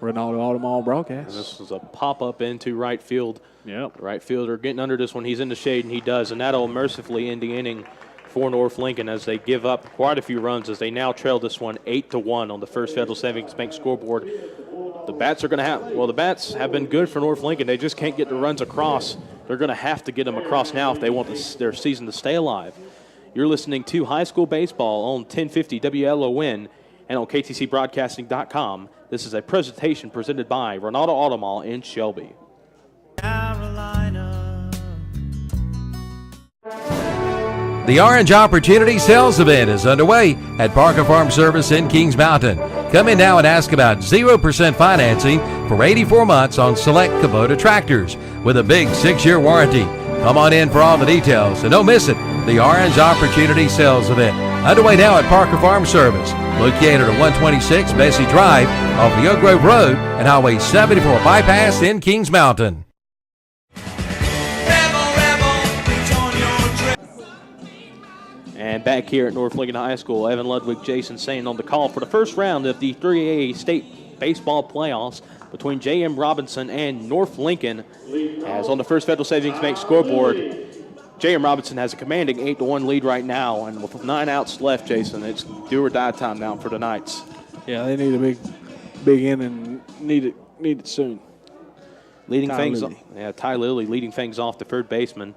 Ronaldo Automall broadcast. And this is a pop-up into right field. Yep. Right fielder getting under this one. He's in the shade, and he does. And that'll mercifully end the inning for North Lincoln as they give up quite a few runs as they now trail this one 8-1 on the First Federal Savings Bank scoreboard. The bats are going to have, well, the bats have been good for North Lincoln. They just can't get the runs across. They're going to have to get them across now if they want their season to stay alive. You're listening to High School Baseball on 1050 WLON and on KTCBroadcasting.com. This is a presentation presented by Ronaldo Automall in Shelby. The Orange Opportunity Sales Event is underway at Parker Farm Service in Kings Mountain. Come in now and ask about 0% financing for 84 months on select Kubota tractors with a big 6-year warranty. Come on in for all the details and don't miss it. The Orange Opportunity Sales Event underway now at Parker Farm Service, located at 126 Bessie Drive off the Oak Grove Road and Highway 74 bypass in Kings Mountain. And back here at North Lincoln High School, Evan Ludwig, Jason Sane on the call for the first round of the 3A state baseball playoffs between J.M. Robinson and North Lincoln. As on the First Federal Savings Bank scoreboard, J.M. Robinson has a commanding 8-1 lead right now, and with 9 outs left, Jason, it's do or die time now for the Knights. Yeah, they need a big inning. Need it soon. Ty Lilly leading things off the third baseman.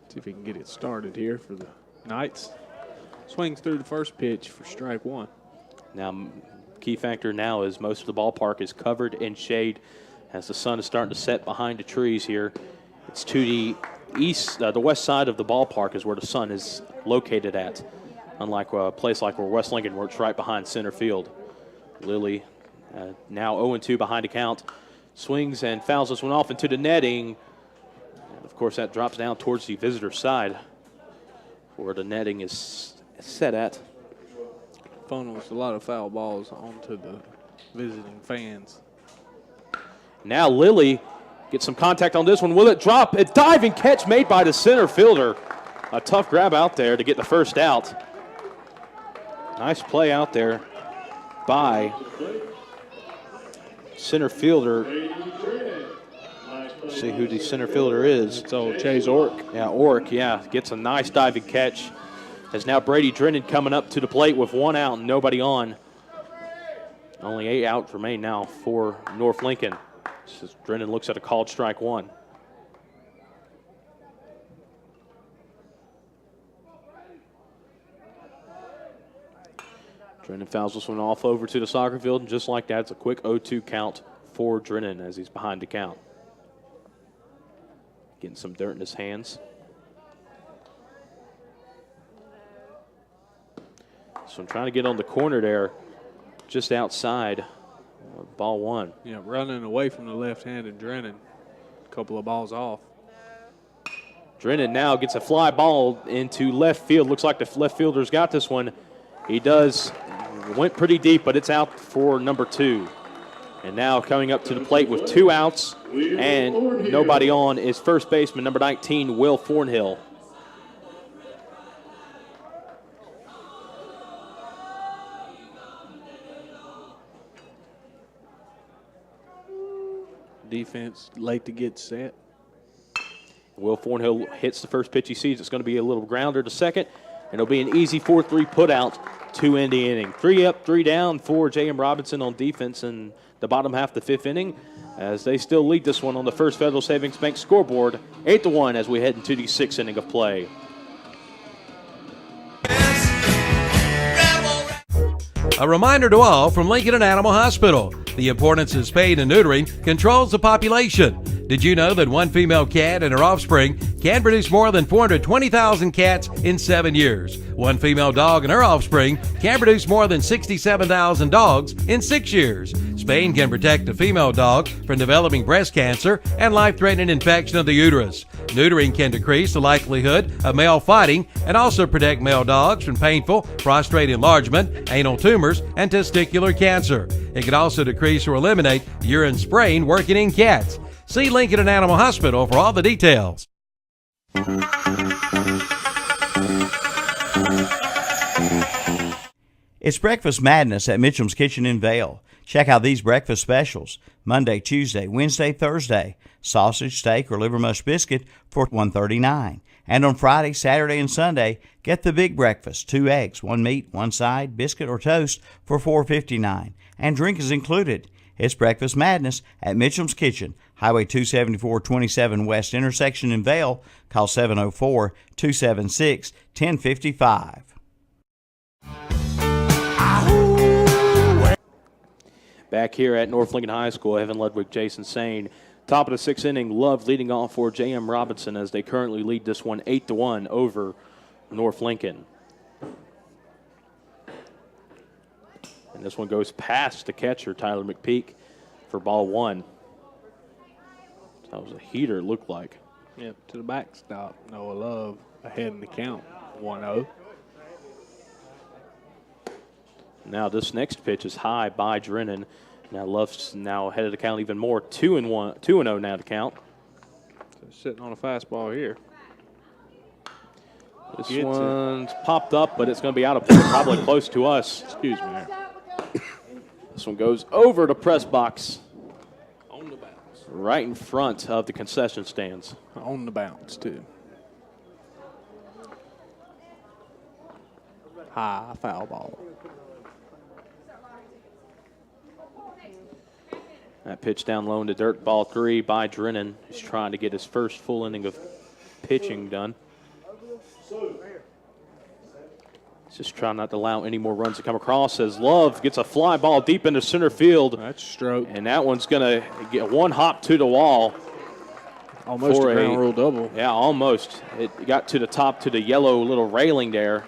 See if he can get it started here for the Knights. Swings through the first pitch for strike one. Now, key factor now is most of the ballpark is covered in shade as the sun is starting to set behind the trees here. It's to the east, the west side of the ballpark is where the sun is located at, unlike a place like where West Lincoln works right behind center field. Lilly now 0-2 behind the count. Swings and fouls this one off into the netting. And of course, that drops down towards the visitor side where the netting is set at. Funnels a lot of foul balls onto the visiting fans. Now Lilly gets some contact on this one. Will it drop? A diving catch made by the center fielder. A tough grab out there to get the first out. Nice play out there by center fielder. Let's see who the center fielder is. It's old Chase Ork. Yeah, Ork, gets a nice diving catch. As now Brady Drennan coming up to the plate with 1 out and nobody on. Only 8 outs remain now for North Lincoln. As Drennan looks at a called strike one. Drennan fouls this one off over to the soccer field, and just like that, it's a quick 0-2 count for Drennan as he's behind the count. Getting some dirt in his hands. So I'm trying to get on the corner there, just outside. Ball one. Yeah, running away from the left-handed Drennan. A couple of balls off. Drennan now gets a fly ball into left field. Looks like the left fielder's got this one. He does. Went pretty deep, but it's out for number 2. And now coming up to the plate with 2 outs and nobody on is first baseman number 19, Will Thornhill. Defense late to get set. Will Thornhill hits the first pitch he sees. It's going to be a little grounder to second, and it'll be an easy 4-3 put out to end the inning. 3 up, 3 down for J.M. Robinson on defense in the bottom half of the 5th inning as they still lead this one on the First Federal Savings Bank scoreboard, 8-1 as we head into the 6th inning of play. A reminder to all from Lincoln Animal Hospital. The importance of spaying and neutering controls the population. Did you know that one female cat and her offspring can produce more than 420,000 cats in 7 years? One female dog and her offspring can produce more than 67,000 dogs in 6 years. Spaying can protect a female dog from developing breast cancer and life-threatening infection of the uterus. Neutering can decrease the likelihood of male fighting and also protect male dogs from painful prostate enlargement, anal tumors, and testicular cancer. It can also decrease or eliminate urine spraying working in cats. See Lincoln Animal Hospital for all the details. It's Breakfast Madness at Mitchum's Kitchen in Vale. Check out these breakfast specials. Monday, Tuesday, Wednesday, Thursday. Sausage, steak, or liver mush biscuit for $1.39. And on Friday, Saturday, and Sunday, get the big breakfast. 2 eggs, 1 meat, 1 side, biscuit or toast for $4.59. And drink is included. It's Breakfast Madness at Mitchum's Kitchen, Highway 274-27 West intersection in Vale. Call 704-276-1055. Back here at North Lincoln High School, Evan Ludwig, Jason Sane. Top of the 6th inning, Love leading off for J.M. Robinson as they currently lead this one 8-1 over North Lincoln. And this one goes past the catcher, Tyler McPeak, for ball 1. That was a heater, it looked like. Yep, to the backstop. Noah Love ahead in the count, 1-0. Now this next pitch is high by Drennan. Now Love's now ahead of the count even more. 2-0 now to count. So sitting on a fastball here. This one's popped up, but it's going to be out of play, probably close to us. Excuse me. This one goes over the press box. On the bounce. Right in front of the concession stands. On the bounce, too. High foul ball. That pitch down low into dirt, ball 3 by Drennan. He's trying to get his first full inning of pitching done. He's just trying not to allow any more runs to come across as Love gets a fly ball deep into center field. That's stroke. And that one's going to get one hop to the wall. Almost a ground rule double. Yeah, almost. It got to the top to the yellow little railing there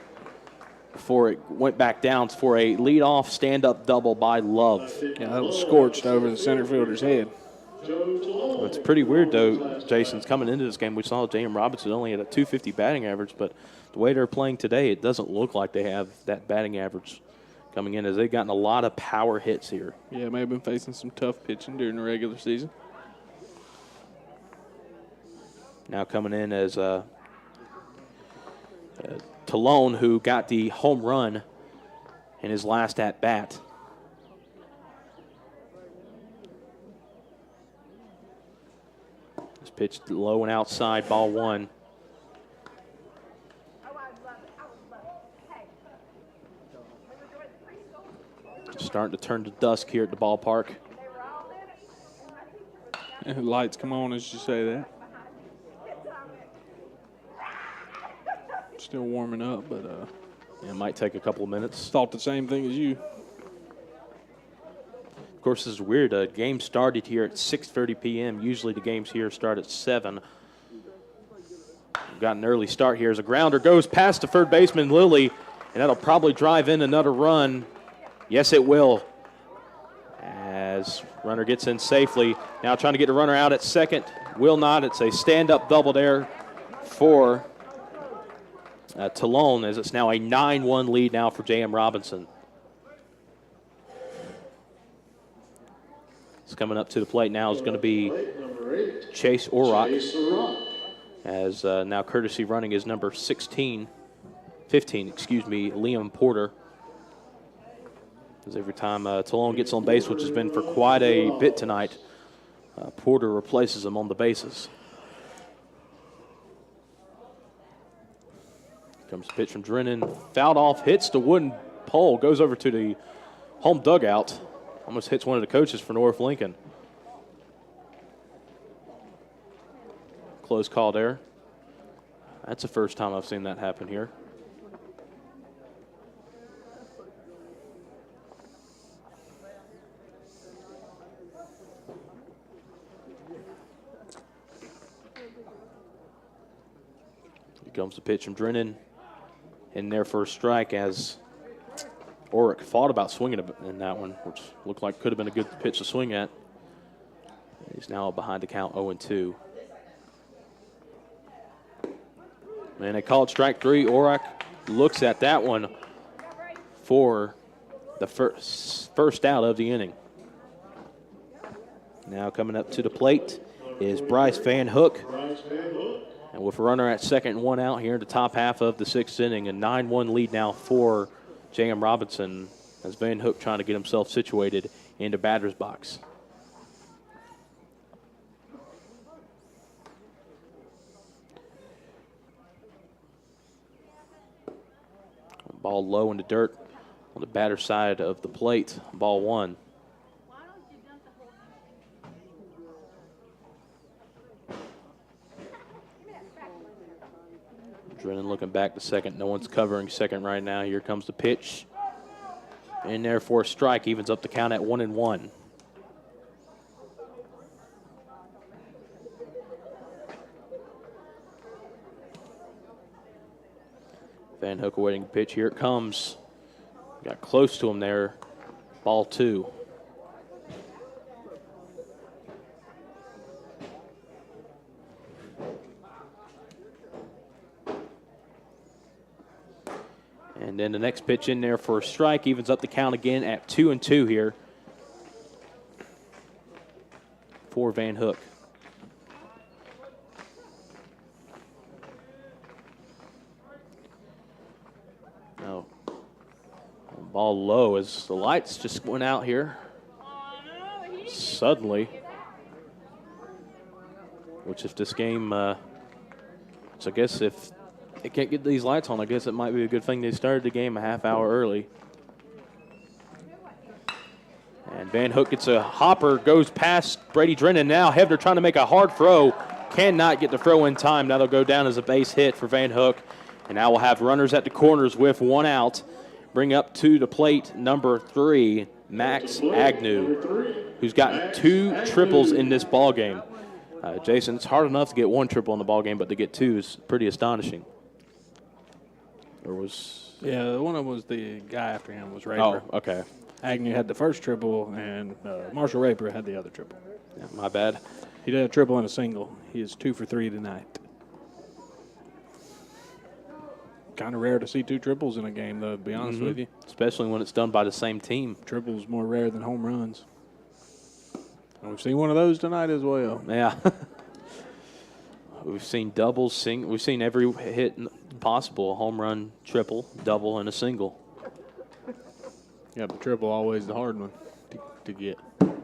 before it went back down for a leadoff stand-up double by Love. Yeah, that was scorched over the center fielder's head. It's pretty weird, though, Jason's coming into this game. We saw J.M. Robinson only had a .250 batting average, but the way they're playing today, it doesn't look like they have that batting average coming in as they've gotten a lot of power hits here. Yeah, may have been facing some tough pitching during the regular season. Now coming in as Talone, who got the home run in his last at-bat. This pitch low and outside, ball 1. Starting to turn to dusk here at the ballpark. And lights come on as you say that. Still warming up, but it might take a couple of minutes. Thought the same thing as you. Of course, this is weird. The game started here at 6:30 p.m. Usually the games here start at 7. We've got an early start here as a grounder goes past the third baseman, Lilly, and that'll probably drive in another run. Yes, it will. As runner gets in safely. Now trying to get the runner out at second. Will not. It's a stand-up double there for Talone, as it's now a 9-1 lead now for J.M. Robinson. It's coming up to the plate now is going to be Chase Orrock, as now courtesy running is number 15, Liam Porter. As every time Talone gets on base, which has been for quite a bit tonight, Porter replaces him on the bases. Comes a pitch from Drennan, fouled off, hits the wooden pole, goes over to the home dugout. Almost hits one of the coaches for North Lincoln. Close call there. That's the first time I've seen that happen here. Here comes the pitch from Drennan. In there for a strike as Orrick thought about swinging in that one, which looked like could have been a good pitch to swing at. He's now behind the count 0-2. And they called strike 3. Orrick looks at that one for the first out of the inning. Now coming up to the plate is Bryce Van Hook. And with a runner at second and 1 out here in the top half of the 6th inning, a 9-1 lead now for J.M. Robinson as Van Hook trying to get himself situated into batter's box. Ball low in the dirt on the batter side of the plate. Ball 1. Drennan looking back to second. No one's covering second right now. Here comes the pitch. In there for a strike. Evens up the count at 1-1. Van Hook awaiting pitch. Here it comes. Got close to him there. Ball 2. And then the next pitch in there for a strike. Evens up the count again at 2-2 here for Van Hook. Now, ball low as the lights just went out here suddenly. Which if this game, so I guess if they can't get these lights on, I guess it might be a good thing they started the game a half hour early. And Van Hook gets a hopper, goes past Brady Drennan. Now Hebner trying to make a hard throw. Cannot get the throw in time. That'll go down as a base hit for Van Hook. And now we'll have runners at the corners with 1 out. Bring up to the plate number 3, Max Agnew, who's gotten 2 triples in this ball game. Jason, it's hard enough to get 1 triple in the ball game, but to get 2 is pretty astonishing. Yeah, one of them was the guy after him was Raper. Oh, okay. Agnew had the first triple, and Marshall Raper had the other triple. Yeah, my bad. He did a triple and a single. He is 2 for 3 tonight. Kind of rare to see 2 triples in a game, though, to be honest with you. Especially when it's done by the same team. Triples more rare than home runs. And we've seen one of those tonight as well. Yeah. We've seen doubles, we've seen every hit possible, a home run, triple, double, and a single. Yeah, but triple always the hard one to get. And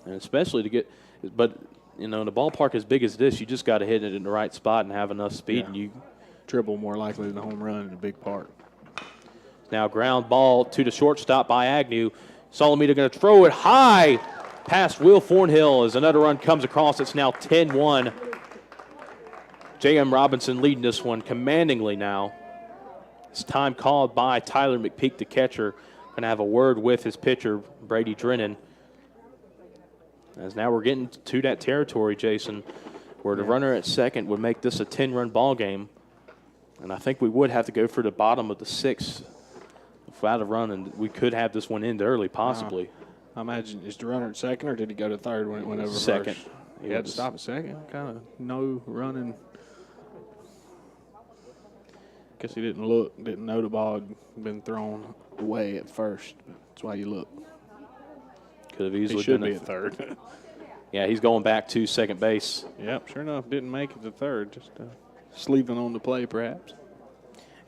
especially to get, but, you know, in a ballpark as big as this, you just got to hit it in the right spot and have enough speed. Yeah. And you triple more likely than a home run in a big park. Now ground ball to the shortstop by Agnew. Solomita going to throw it high past Will Thornhill as another run comes across. It's now 10-1. J.M. Robinson leading this one commandingly now. It's time called by Tyler McPeak, the catcher. Going to have a word with his pitcher, Brady Drennan. As now we're getting to that territory, Jason, where the runner at second would make this a 10-run ball game. And I think we would have to go for the bottom of the 6th without a run, and we could have this one end early, possibly. I imagine, is the runner at second, or did he go to third when it went over second? First? He had to stop at second. Kind of no running. Guess he didn't know the ball had been thrown away at first. That's why you look. Could have easily he should been be at third. Yeah, he's going back to second base. Yep, sure enough, didn't make it to third. Just sleeping on the play, perhaps.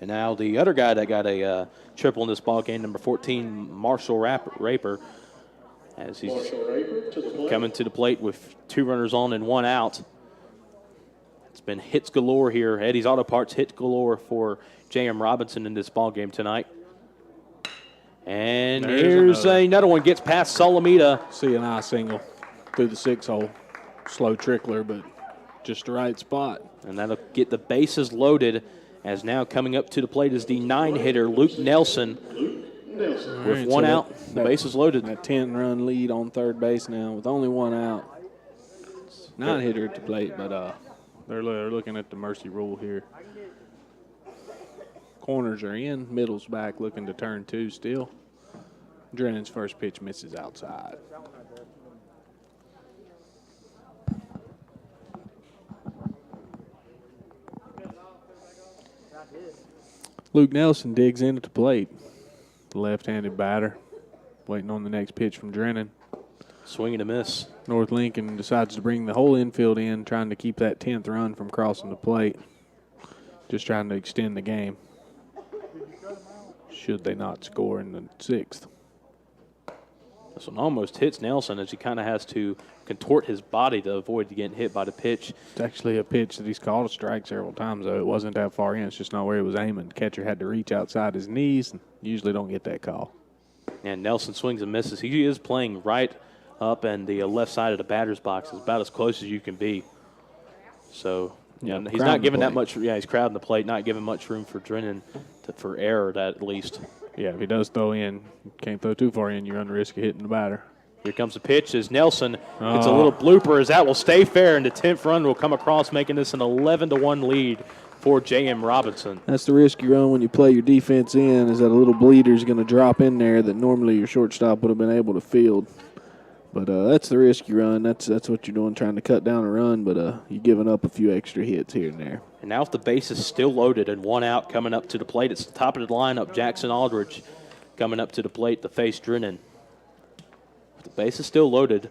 And now the other guy that got a triple in this ball game, number 14, Marshall Raper, as he's coming to the plate with 2 runners on and 1 out. It's been hits galore here. Eddie's Auto Parts hit galore for J.M. Robinson in this ball game tonight. And here's another one. Gets past Solomita. C&I single through the 6 hole. Slow trickler, but just the right spot. And that'll get the bases loaded, as now coming up to the plate is the 9-hitter, Luke Nelson. With 1 out, the bases loaded. A 10-run lead on third base now with only 1 out. 9-hitter at the plate, but they're looking at the mercy rule here. Corners are in, middle's back, looking to turn 2 still. Drennan's first pitch misses outside. Luke Nelson digs in at the plate. The left-handed batter, waiting on the next pitch from Drennan. Swing and a miss. North Lincoln decides to bring the whole infield in, trying to keep that 10th run from crossing the plate. Just trying to extend the game. should they not score in the 6th. This one almost hits Nelson as he kind of has to contort his body to avoid getting hit by the pitch. It's actually a pitch that he's called a strike several times, though. It wasn't that far in. It's just not where he was aiming. The catcher had to reach outside his knees, and usually don't get that call. And Nelson swings and misses. He is playing right up in the left side of the batter's box. It's about as close as you can be. So he's not giving that much. Yeah, he's crowding the plate, not giving much room for Drennan for error, at least. Yeah, if he does throw in, can't throw too far in, you run the risk of hitting the batter. Here comes the pitch as Nelson gets a little blooper as that will stay fair, and the 10th run will come across, making this an 11-1 lead for J.M. Robinson. That's the risk you run when you play your defense in, is that a little bleeder is going to drop in there that normally your shortstop would have been able to field. But that's the risk you run. That's what you're doing, trying to cut down a run, but you're giving up a few extra hits here and there. And now if the base is still loaded and 1 out coming up to the plate, it's the top of the lineup, Jackson Aldridge coming up to the plate to face Drennan. The base is still loaded.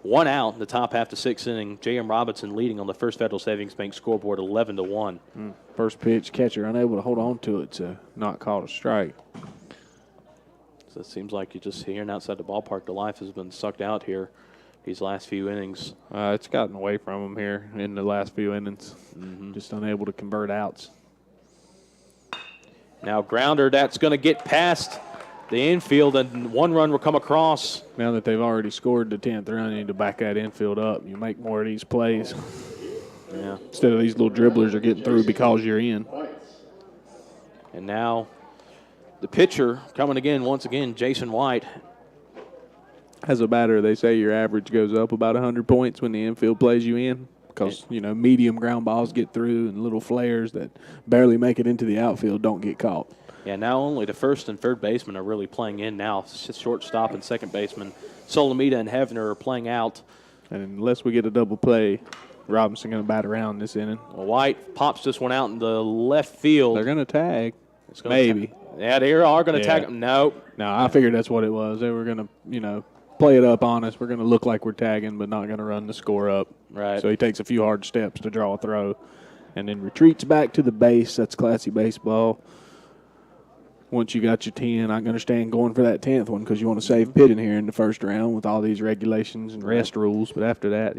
1 out in the top half of the 6th inning. J.M. Robinson leading on the First Federal Savings Bank scoreboard 11-1. First pitch, catcher unable to hold on to it, so not called a strike. So it seems like you're just hearing outside the ballpark. The life has been sucked out here these last few innings. It's gotten away from him here in the last few innings. Just unable to convert outs. Now grounder, that's going to get past the infield, and 1 run will come across. Now that they've already scored the 10th run, you need to back that infield up. You make more of these plays. Yeah. Instead of these little dribblers are getting through because you're in. And now the pitcher coming again, once again, Jason White. As a batter, they say your average goes up about 100 points when the infield plays you in because, medium ground balls get through and little flares that barely make it into the outfield don't get caught. Yeah, now only the first and third baseman are really playing in now. Shortstop and second baseman, Solomita and Hefner are playing out. And unless we get a double play, Robinson going to bat around this inning. Well, White pops this one out in the left field. They're going to tag. Maybe. Yeah, they are going to tag him. Nope. No, I figured that's what it was. They were going to, play it up on us. We're going to look like we're tagging, but not going to run the score up. Right. So he takes a few hard steps to draw a throw and then retreats back to the base. That's classy baseball. Once you got your 10, I can understand going for that 10th one because you want to save pitching here in the first round with all these regulations and rest rules. But after that,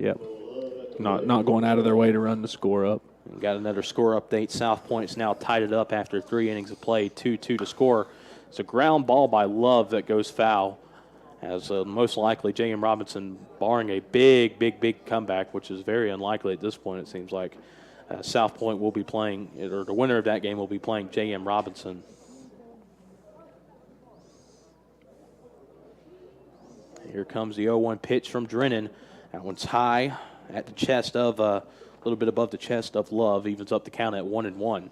not going out of their way to run the score up. We've got another score update. South Point's now tied it up after 3 innings of play, 2-2 to score. It's a ground ball by Love that goes foul, as most likely J.M. Robinson, barring a big comeback, which is very unlikely at this point, it seems like, South Point will be playing, or the winner of that game will be playing J.M. Robinson. Here comes the 0-1 pitch from Drennan. That one's high at the chest of, a little bit above the chest of Love. Evens up the count at 1-1.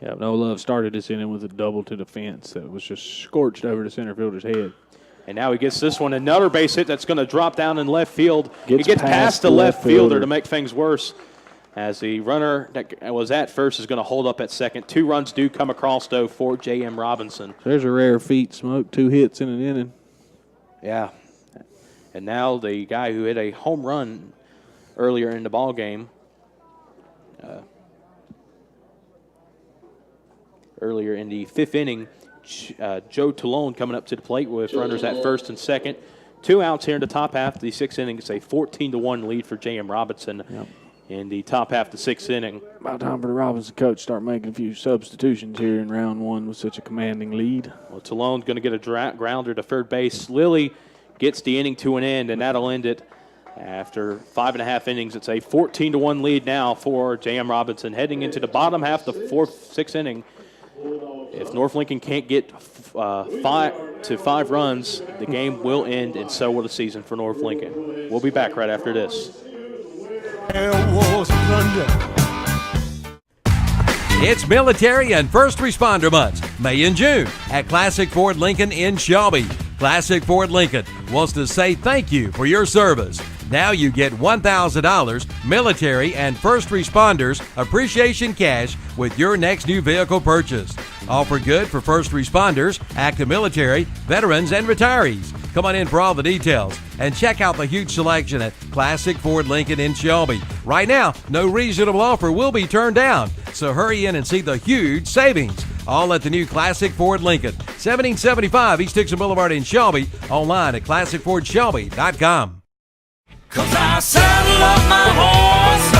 Yeah, no, Love started this inning with a double to the fence that was just scorched over the center fielder's head. And now he gets this one, another base hit that's going to drop down in left field. He gets past the left fielder to make things worse, as the runner that was at first is going to hold up at second. 2 runs do come across, though, for J.M. Robinson. There's a rare feat, Smoke. 2 hits in an inning. Yeah. And now the guy who hit a home run earlier in the ball game, earlier in the 5th inning, Joe Talone coming up to the plate with runners at first and second. 2 outs here in the top half of the 6th inning. It's a 14-1 lead for J.M. Robinson. Yep. In the top half of the 6th inning. About time for the Robinson coach to start making a few substitutions here in round 1 with such a commanding lead. Well, Talone's going to get a grounder to third base. Lilly gets the inning to an end, and that'll end it. After 5.5 innings, it's a 14-1 lead now for J.M. Robinson. Heading into the bottom half of the 6th inning, if North Lincoln can't get 5 runs, the game will end, and so will the season for North Lincoln. We'll be back right after this. It's Military and First Responder Months, May and June, at Classic Ford Lincoln in Shelby. Classic Ford Lincoln wants to say thank you for your service. Now you get $1,000 Military and First Responders Appreciation Cash with your next new vehicle purchase. Offer good for first responders, active military, veterans, and retirees. Come on in for all the details and check out the huge selection at Classic Ford Lincoln in Shelby. Right now, no reasonable offer will be turned down. So hurry in and see the huge savings. All at the new Classic Ford Lincoln, 1775 East Dixon Boulevard in Shelby. Online at ClassicFordShelby.com. 'Cause I saddle up my horse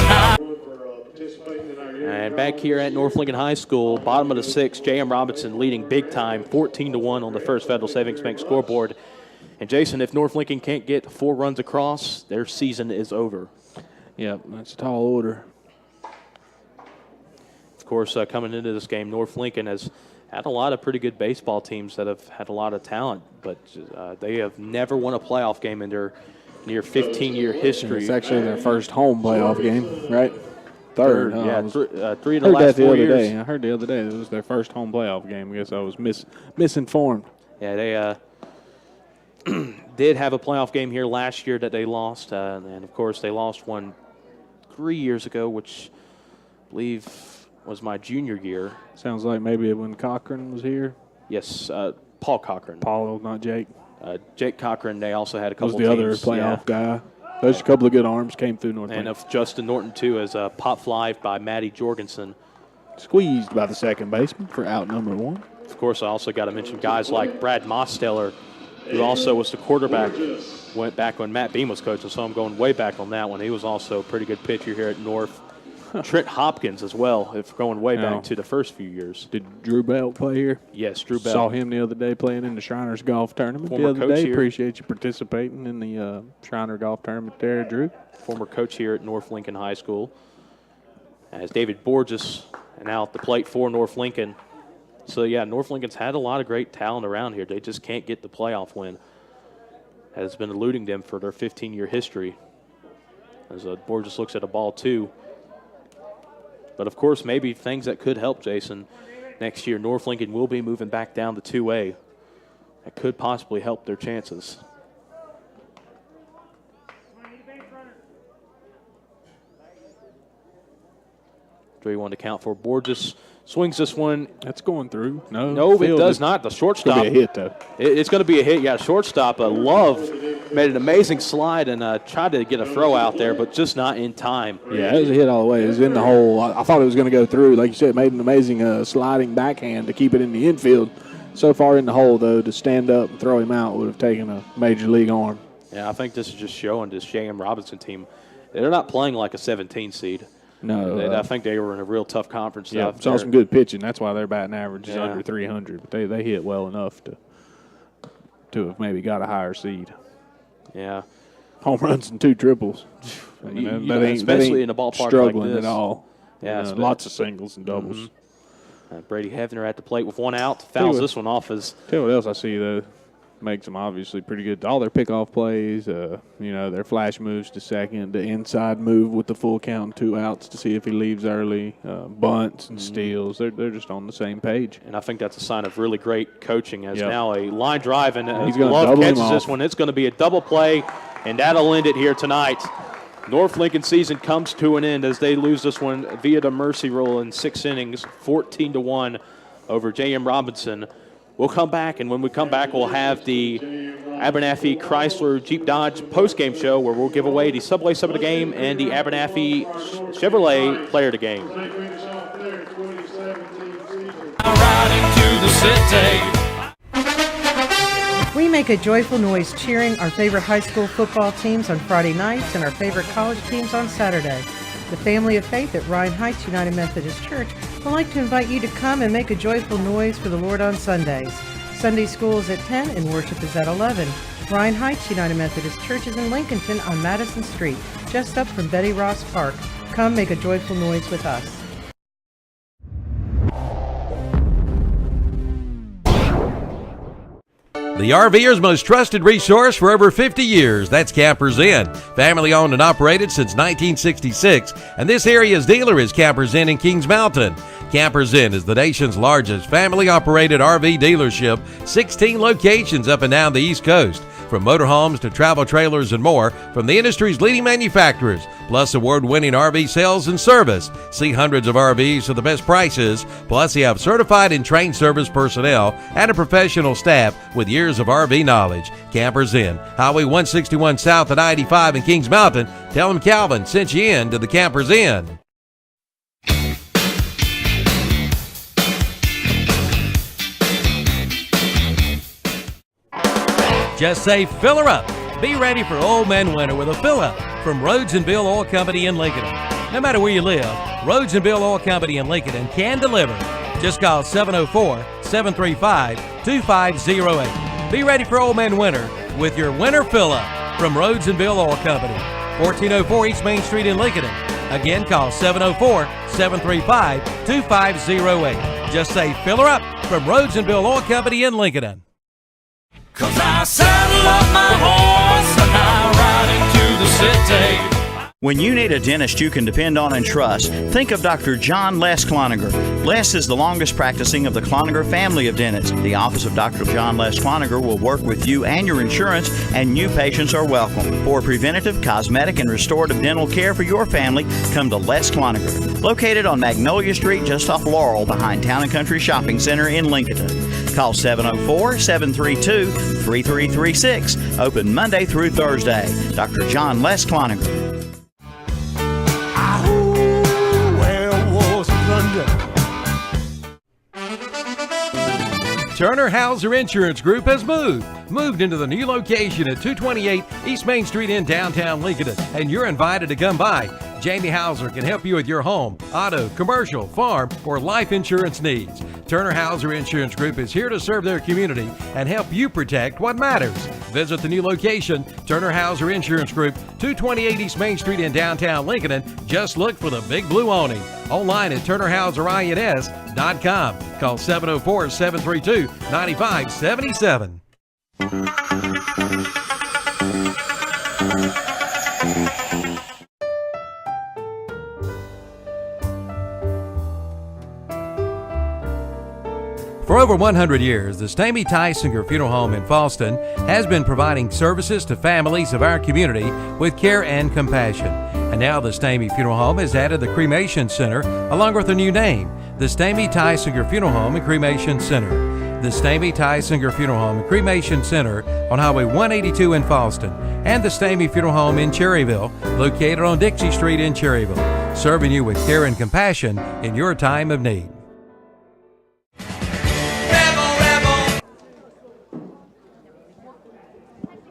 And back here at North Lincoln High School, bottom of the sixth, J.M. Robinson leading big time, 14-1 on the First Federal Savings Bank scoreboard. And Jason, if North Lincoln can't get 4 runs across, their season is over. Yep, that's a tall order. Of course, coming into this game, North Lincoln has had a lot of pretty good baseball teams that have had a lot of talent, but they have never won a playoff game in their near 15-year history. It's actually their first home playoff game, right? Third. Yeah, three of the heard last that the 4 other years. day. I heard the other day it was their first home playoff game. I guess I was misinformed. Yeah, they did have a playoff game here last year that they lost, and of course they lost one 3 years ago, which I believe was my junior year. Sounds like maybe when Cochran was here. Yes, Paul Cochran. Paul, not Jake. Jake Cochran. They also had a couple. Was the other playoff guy. There's a couple of good arms came through North And Lincoln. of Justin Norton too, as a pop fly by Matty Jorgensen. Squeezed by the second baseman for out number 1. Of course, I also got to mention guys like Brad Mosteller, who also was the quarterback. Went back when Matt Beam was coaching, so I'm going way back on that one. He was also a pretty good pitcher here at North. Trent Hopkins as well, if going way back to the first few years. Did Drew Belt play here? Yes, Drew Belt. Saw him the other day playing in the Shriners Golf Tournament Former the other coach day. here. Appreciate you participating in the Shriner Golf Tournament there, Drew. Former coach here at North Lincoln High School. As David Borges and now at the plate for North Lincoln. So, yeah, North Lincoln's had a lot of great talent around here. They just can't get the playoff win. That has been eluding them for their 15-year history. As Borges looks at a ball, too. But, of course, maybe things that could help, Jason. Next year, North Lincoln will be moving back down to 2A. That could possibly help their chances. Do want to count for Borges. Swings this one. That's going through. No, it does not. The shortstop. It's going to be a hit, though. It's going to be a hit. Yeah, shortstop. Love made an amazing slide and tried to get a throw out there, but just not in time. Yeah, it was a hit all the way. It was in the hole. I thought it was going to go through. Like you said, it made an amazing sliding backhand to keep it in the infield. So far in the hole, though, to stand up and throw him out would have taken a major league arm. Yeah, I think this is just showing this J.M. Robinson team. They're not playing like a 17 seed. No. I think they were in a real tough conference. Yeah, saw some good pitching. That's why their batting average is under 300. But they hit well enough to have maybe got a higher seed. Yeah. Home runs and 2 triples. I mean, especially in a ballpark struggling like this. at all. Yeah, lots of singles and doubles. Mm-hmm. Brady Hefner at the plate with one out. Fouls this one off as. Tell you what else I see, though. Makes them obviously pretty good. All their pickoff plays, their flash moves to second, the inside move with the full count and 2 outs to see if he leaves early, bunts and steals. They're just on the same page. And I think that's a sign of really great coaching as now a line drive and he's gonna Love double him catches this off. one. It's going to be a double play, and that'll end it here tonight. North Lincoln season comes to an end as they lose this one via the mercy rule in 6 innings, 14-1 over J.M. Robinson. We'll come back, and when we come back, we'll have the Abernathy Chrysler Jeep Dodge postgame show where we'll give away the Subway Sub of the Game and the Abernathy Chevrolet Player of the Game. We make a joyful noise cheering our favorite high school football teams on Friday nights and our favorite college teams on Saturday. The family of faith at Ryan Heights United Methodist Church would like to invite you to come and make a joyful noise for the Lord on Sundays. Sunday school is at 10 and worship is at 11. Ryan Heights United Methodist Church is in Lincolnton on Madison Street, just up from Betty Ross Park. Come make a joyful noise with us. The RVer's most trusted resource for over 50 years. That's Campers Inn. Family owned and operated since 1966. And this area's dealer is Campers Inn in Kings Mountain. Campers Inn is the nation's largest family-operated RV dealership, 16 locations up and down the East Coast. From motorhomes to travel trailers and more, from the industry's leading manufacturers, plus award-winning RV sales and service. See hundreds of RVs for the best prices, plus they have certified and trained service personnel and a professional staff with years of RV knowledge. Campers Inn, Highway 161 South at I-85 in Kings Mountain. Tell them Calvin sent you in to the Campers Inn. Just say fill her up. Be ready for Old Man Winter with a fill up from Rhodes and Bill Oil Company in Lincoln. No matter where you live, Rhodes and Bill Oil Company in Lincoln can deliver. Just call 704-735-2508. Be ready for Old Man Winter with your winter fill up from Rhodes and Bill Oil Company, 1404 East Main Street in Lincoln. Again, call 704-735-2508. Just say fill her up from Rhodes and Bill Oil Company in Lincoln. 'Cause I saddle up my horse and I ride into the city. When you need a dentist you can depend on and trust, think of Dr. John Les Cloninger. Les is the longest practicing of the Cloninger family of dentists. The office of Dr. John Les Cloninger will work with you and your insurance, and new patients are welcome. For preventative, cosmetic, and restorative dental care for your family, come to Les Cloninger. Located on Magnolia Street just off Laurel behind Town & Country Shopping Center in Lincoln. Call 704-732-3336. Open Monday through Thursday. Dr. John Les Cloninger. Turner Hauser Insurance Group has moved into the new location at 228 East Main Street in downtown Lincoln, and you're invited to come by. Jamie Hauser can help you with your home, auto, commercial, farm, or life insurance needs. Turner Hauser Insurance Group is here to serve their community and help you protect what matters. Visit the new location, Turner Hauser Insurance Group, 228 East Main Street in downtown Lincoln, and just look for the big blue awning. Online at turnerhauserins.com. Call 704-732-9577. For over 100 years, the Stamey Tysinger Funeral Home in Falston has been providing services to families of our community with care and compassion. And now the Stamey Funeral Home has added the Cremation Center along with a new name, the Stamey Tysinger Funeral Home and Cremation Center. The Stamey Tysinger Funeral Home and Cremation Center on Highway 182 in Falston, and the Stamey Funeral Home in Cherryville, located on Dixie Street in Cherryville, serving you with care and compassion in your time of need.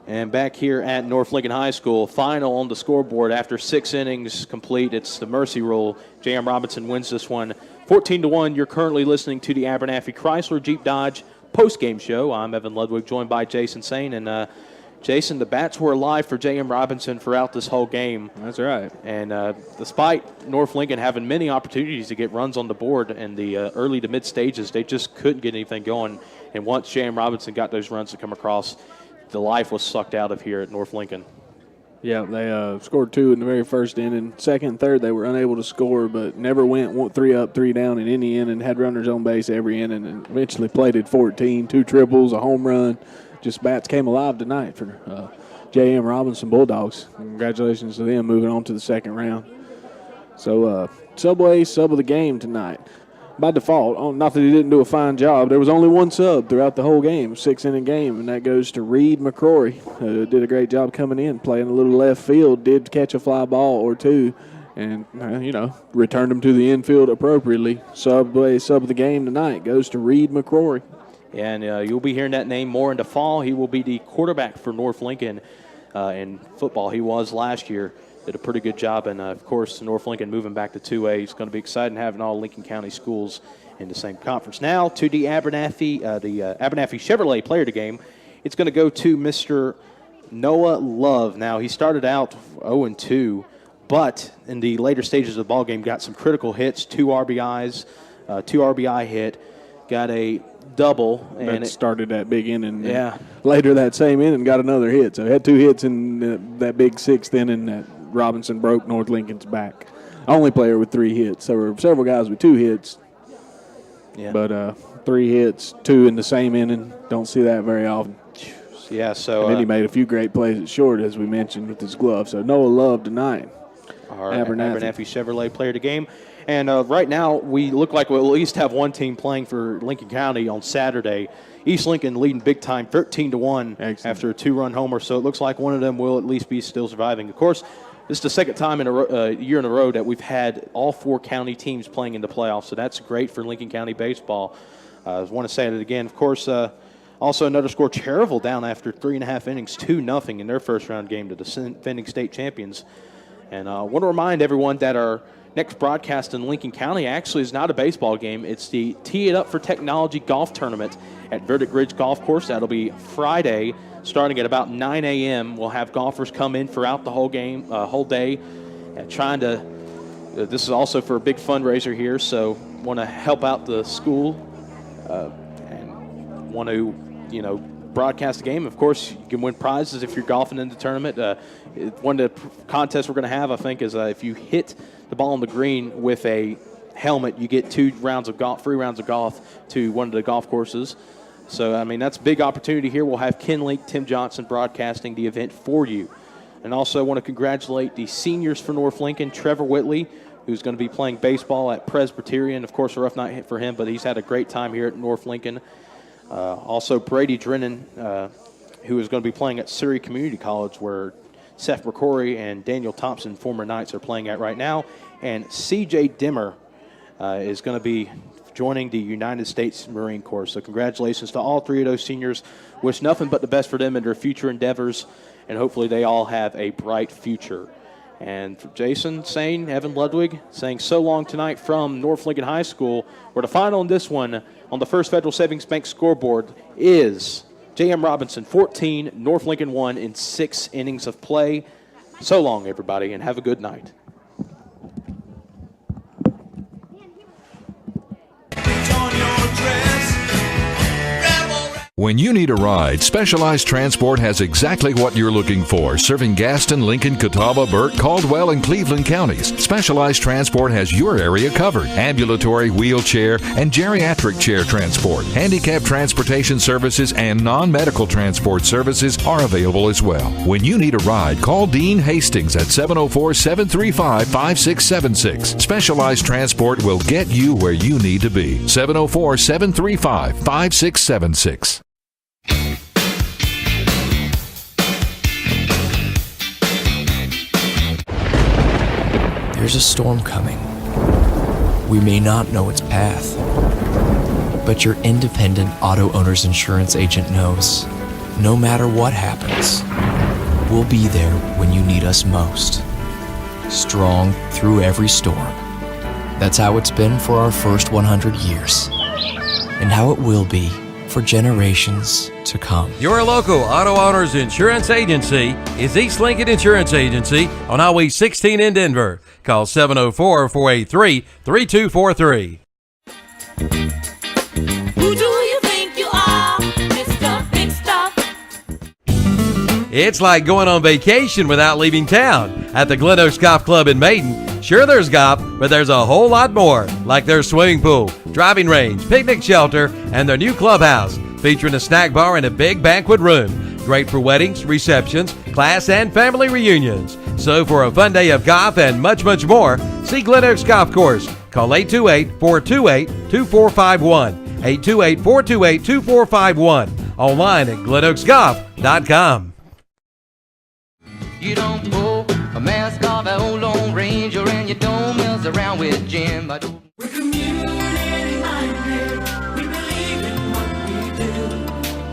And back here at North Lincoln High School, final on the scoreboard after 6 innings complete. It's the Mercy Rule. J.M. Robinson wins this one 14-1. You're currently listening to the Abernathy Chrysler Jeep Dodge post-game show. I'm Evan Ludwig, joined by Jason Sane. And, Jason, the bats were alive for J.M. Robinson throughout this whole game. That's right. And despite North Lincoln having many opportunities to get runs on the board in the early to mid stages, they just couldn't get anything going. And once J.M. Robinson got those runs to come across, the life was sucked out of here at North Lincoln. Yeah, they scored 2 in the very first inning. Second and third, they were unable to score, but never went 3 up, 3 down in any inning, had runners on base every inning, and eventually plated 14, 2 triples, a home run. Just bats came alive tonight for J.M. Robinson Bulldogs. Congratulations to them moving on to the second round. So, Subway sub of the game tonight. By default, not that he didn't do a fine job, there was only one sub throughout the whole game, 6-inning game, and that goes to Reed McCrory, who did a great job coming in, playing a little left field, did catch a fly ball or two, and, returned them to the infield appropriately. Subway sub of the game tonight goes to Reed McCrory. And you'll be hearing that name more in the fall. He will be the quarterback for North Lincoln in football. He was last year. Did a pretty good job, and of course, North Lincoln moving back to 2A. It's going to be exciting having all Lincoln County schools in the same conference. Now to the Abernathy Chevrolet player of the game. It's going to go to Mr. Noah Love. Now, he started out 0-2, but in the later stages of the ball game, got some critical hits, 2 RBIs, 2 RBI hit, got a double. And it started that big inning. Yeah. Later that same inning, got another hit. So had 2 hits in that big 6th inning that Robinson broke North Lincoln's back. Only player with 3 hits. There were several guys with 2 hits. Yeah. But 3 hits, 2 in the same inning. Don't see that very often. Yeah, so. And then he made a few great plays at short, as we mentioned, with his glove. So Noah Love tonight. Our Abernathy Chevrolet player of the game. And right now, we look like we'll at least have one team playing for Lincoln County on Saturday. East Lincoln leading big time, 13-1 after a 2-run homer. So it looks like one of them will at least be still surviving. Of course, this is the second time in a year in a row that we've had all 4 county teams playing in the playoffs. So that's great for Lincoln County baseball. I want to say it again. Of course, Also, another score, Cherryville down after 3.5 innings, 2-0 in their first-round game to the defending state champions. And I want to remind everyone that our next broadcast in Lincoln County actually is not a baseball game. It's the Tee It Up for Technology golf tournament at Verdict Ridge Golf Course. That'll be Friday, starting at about 9 a.m. We'll have golfers come in throughout the whole day, trying to. This is also for a big fundraiser here, so want to help out the school and want to, broadcast the game. Of course, you can win prizes if you're golfing in the tournament. One of the contests we're going to have, I think, is if you hit the ball on the green with a helmet, you get free rounds of golf to one of the golf courses. So, that's a big opportunity here. We'll have Ken Link, Tim Johnson broadcasting the event for you. And also want to congratulate the seniors for North Lincoln, Trevor Whitley, who's going to be playing baseball at Presbyterian. Of course, a rough night for him, but he's had a great time here at North Lincoln. Also, Brady Drennan, who is going to be playing at Surrey Community College, where Seth McCrory and Daniel Thompson, former Knights, are playing at right now. And C.J. Dimmer is going to be joining the United States Marine Corps. So congratulations to all three of those seniors. Wish nothing but the best for them in their future endeavors, and hopefully they all have a bright future. And for Jason Sane, Evan Ludwig saying so long tonight from North Lincoln High School, where the final in this one on the First Federal Savings Bank scoreboard is J.M. Robinson 14, North Lincoln 1 in 6 innings of play. So long, everybody, and have a good night. When you need a ride, Specialized Transport has exactly what you're looking for, serving Gaston, Lincoln, Catawba, Burke, Caldwell, and Cleveland counties. Specialized Transport has your area covered. Ambulatory, wheelchair, and geriatric chair transport. Handicap transportation services and non-medical transport services are available as well. When you need a ride, call Dean Hastings at 704-735-5676. Specialized Transport will get you where you need to be. 704-735-5676. There's a storm coming. We may not know its path, but your independent auto owner's insurance agent knows no matter what happens, we'll be there when you need us most. Strong through every storm. That's how it's been for our first 100 years, and how it will be for generations to come. Your local auto owner's insurance agency is East Lincoln Insurance Agency on Highway 16 in Denver. Call 704-483-3243. Who do you think you are, Mr. Big Stuff? It's like going on vacation without leaving town. At the Glen Oaks Golf Club in Maiden, sure there's golf, but there's a whole lot more, like their swimming pool, driving range, picnic shelter, and their new clubhouse, featuring a snack bar and a big banquet room. Great for weddings, receptions, class and family reunions. So for a fun day of golf and much, much more, see Glen Oaks Golf Course. Call 828-428-2451. 828-428-2451. Online at glenoaksgolf.com. You don't pull a mask off an old Lone Ranger, and you don't mess around with Jim. We're community minded. We believe in what we do.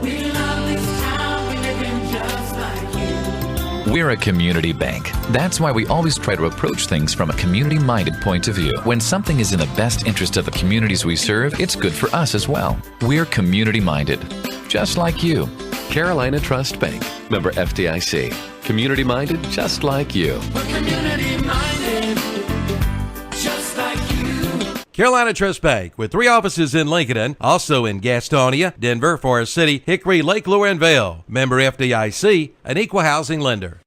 We love this town. We live in just like you. We're a community bank. That's why we always try to approach things from a community-minded point of view. When something is in the best interest of the communities we serve, it's good for us as well. We're community-minded, just like you. Carolina Trust Bank, member FDIC. Community-minded, just like you. We're community-minded, just like you. Carolina Trust Bank, with 3 offices in Lincoln, also in Gastonia, Denver, Forest City, Hickory, Lake Lure, and Vail. Member FDIC, an equal housing lender.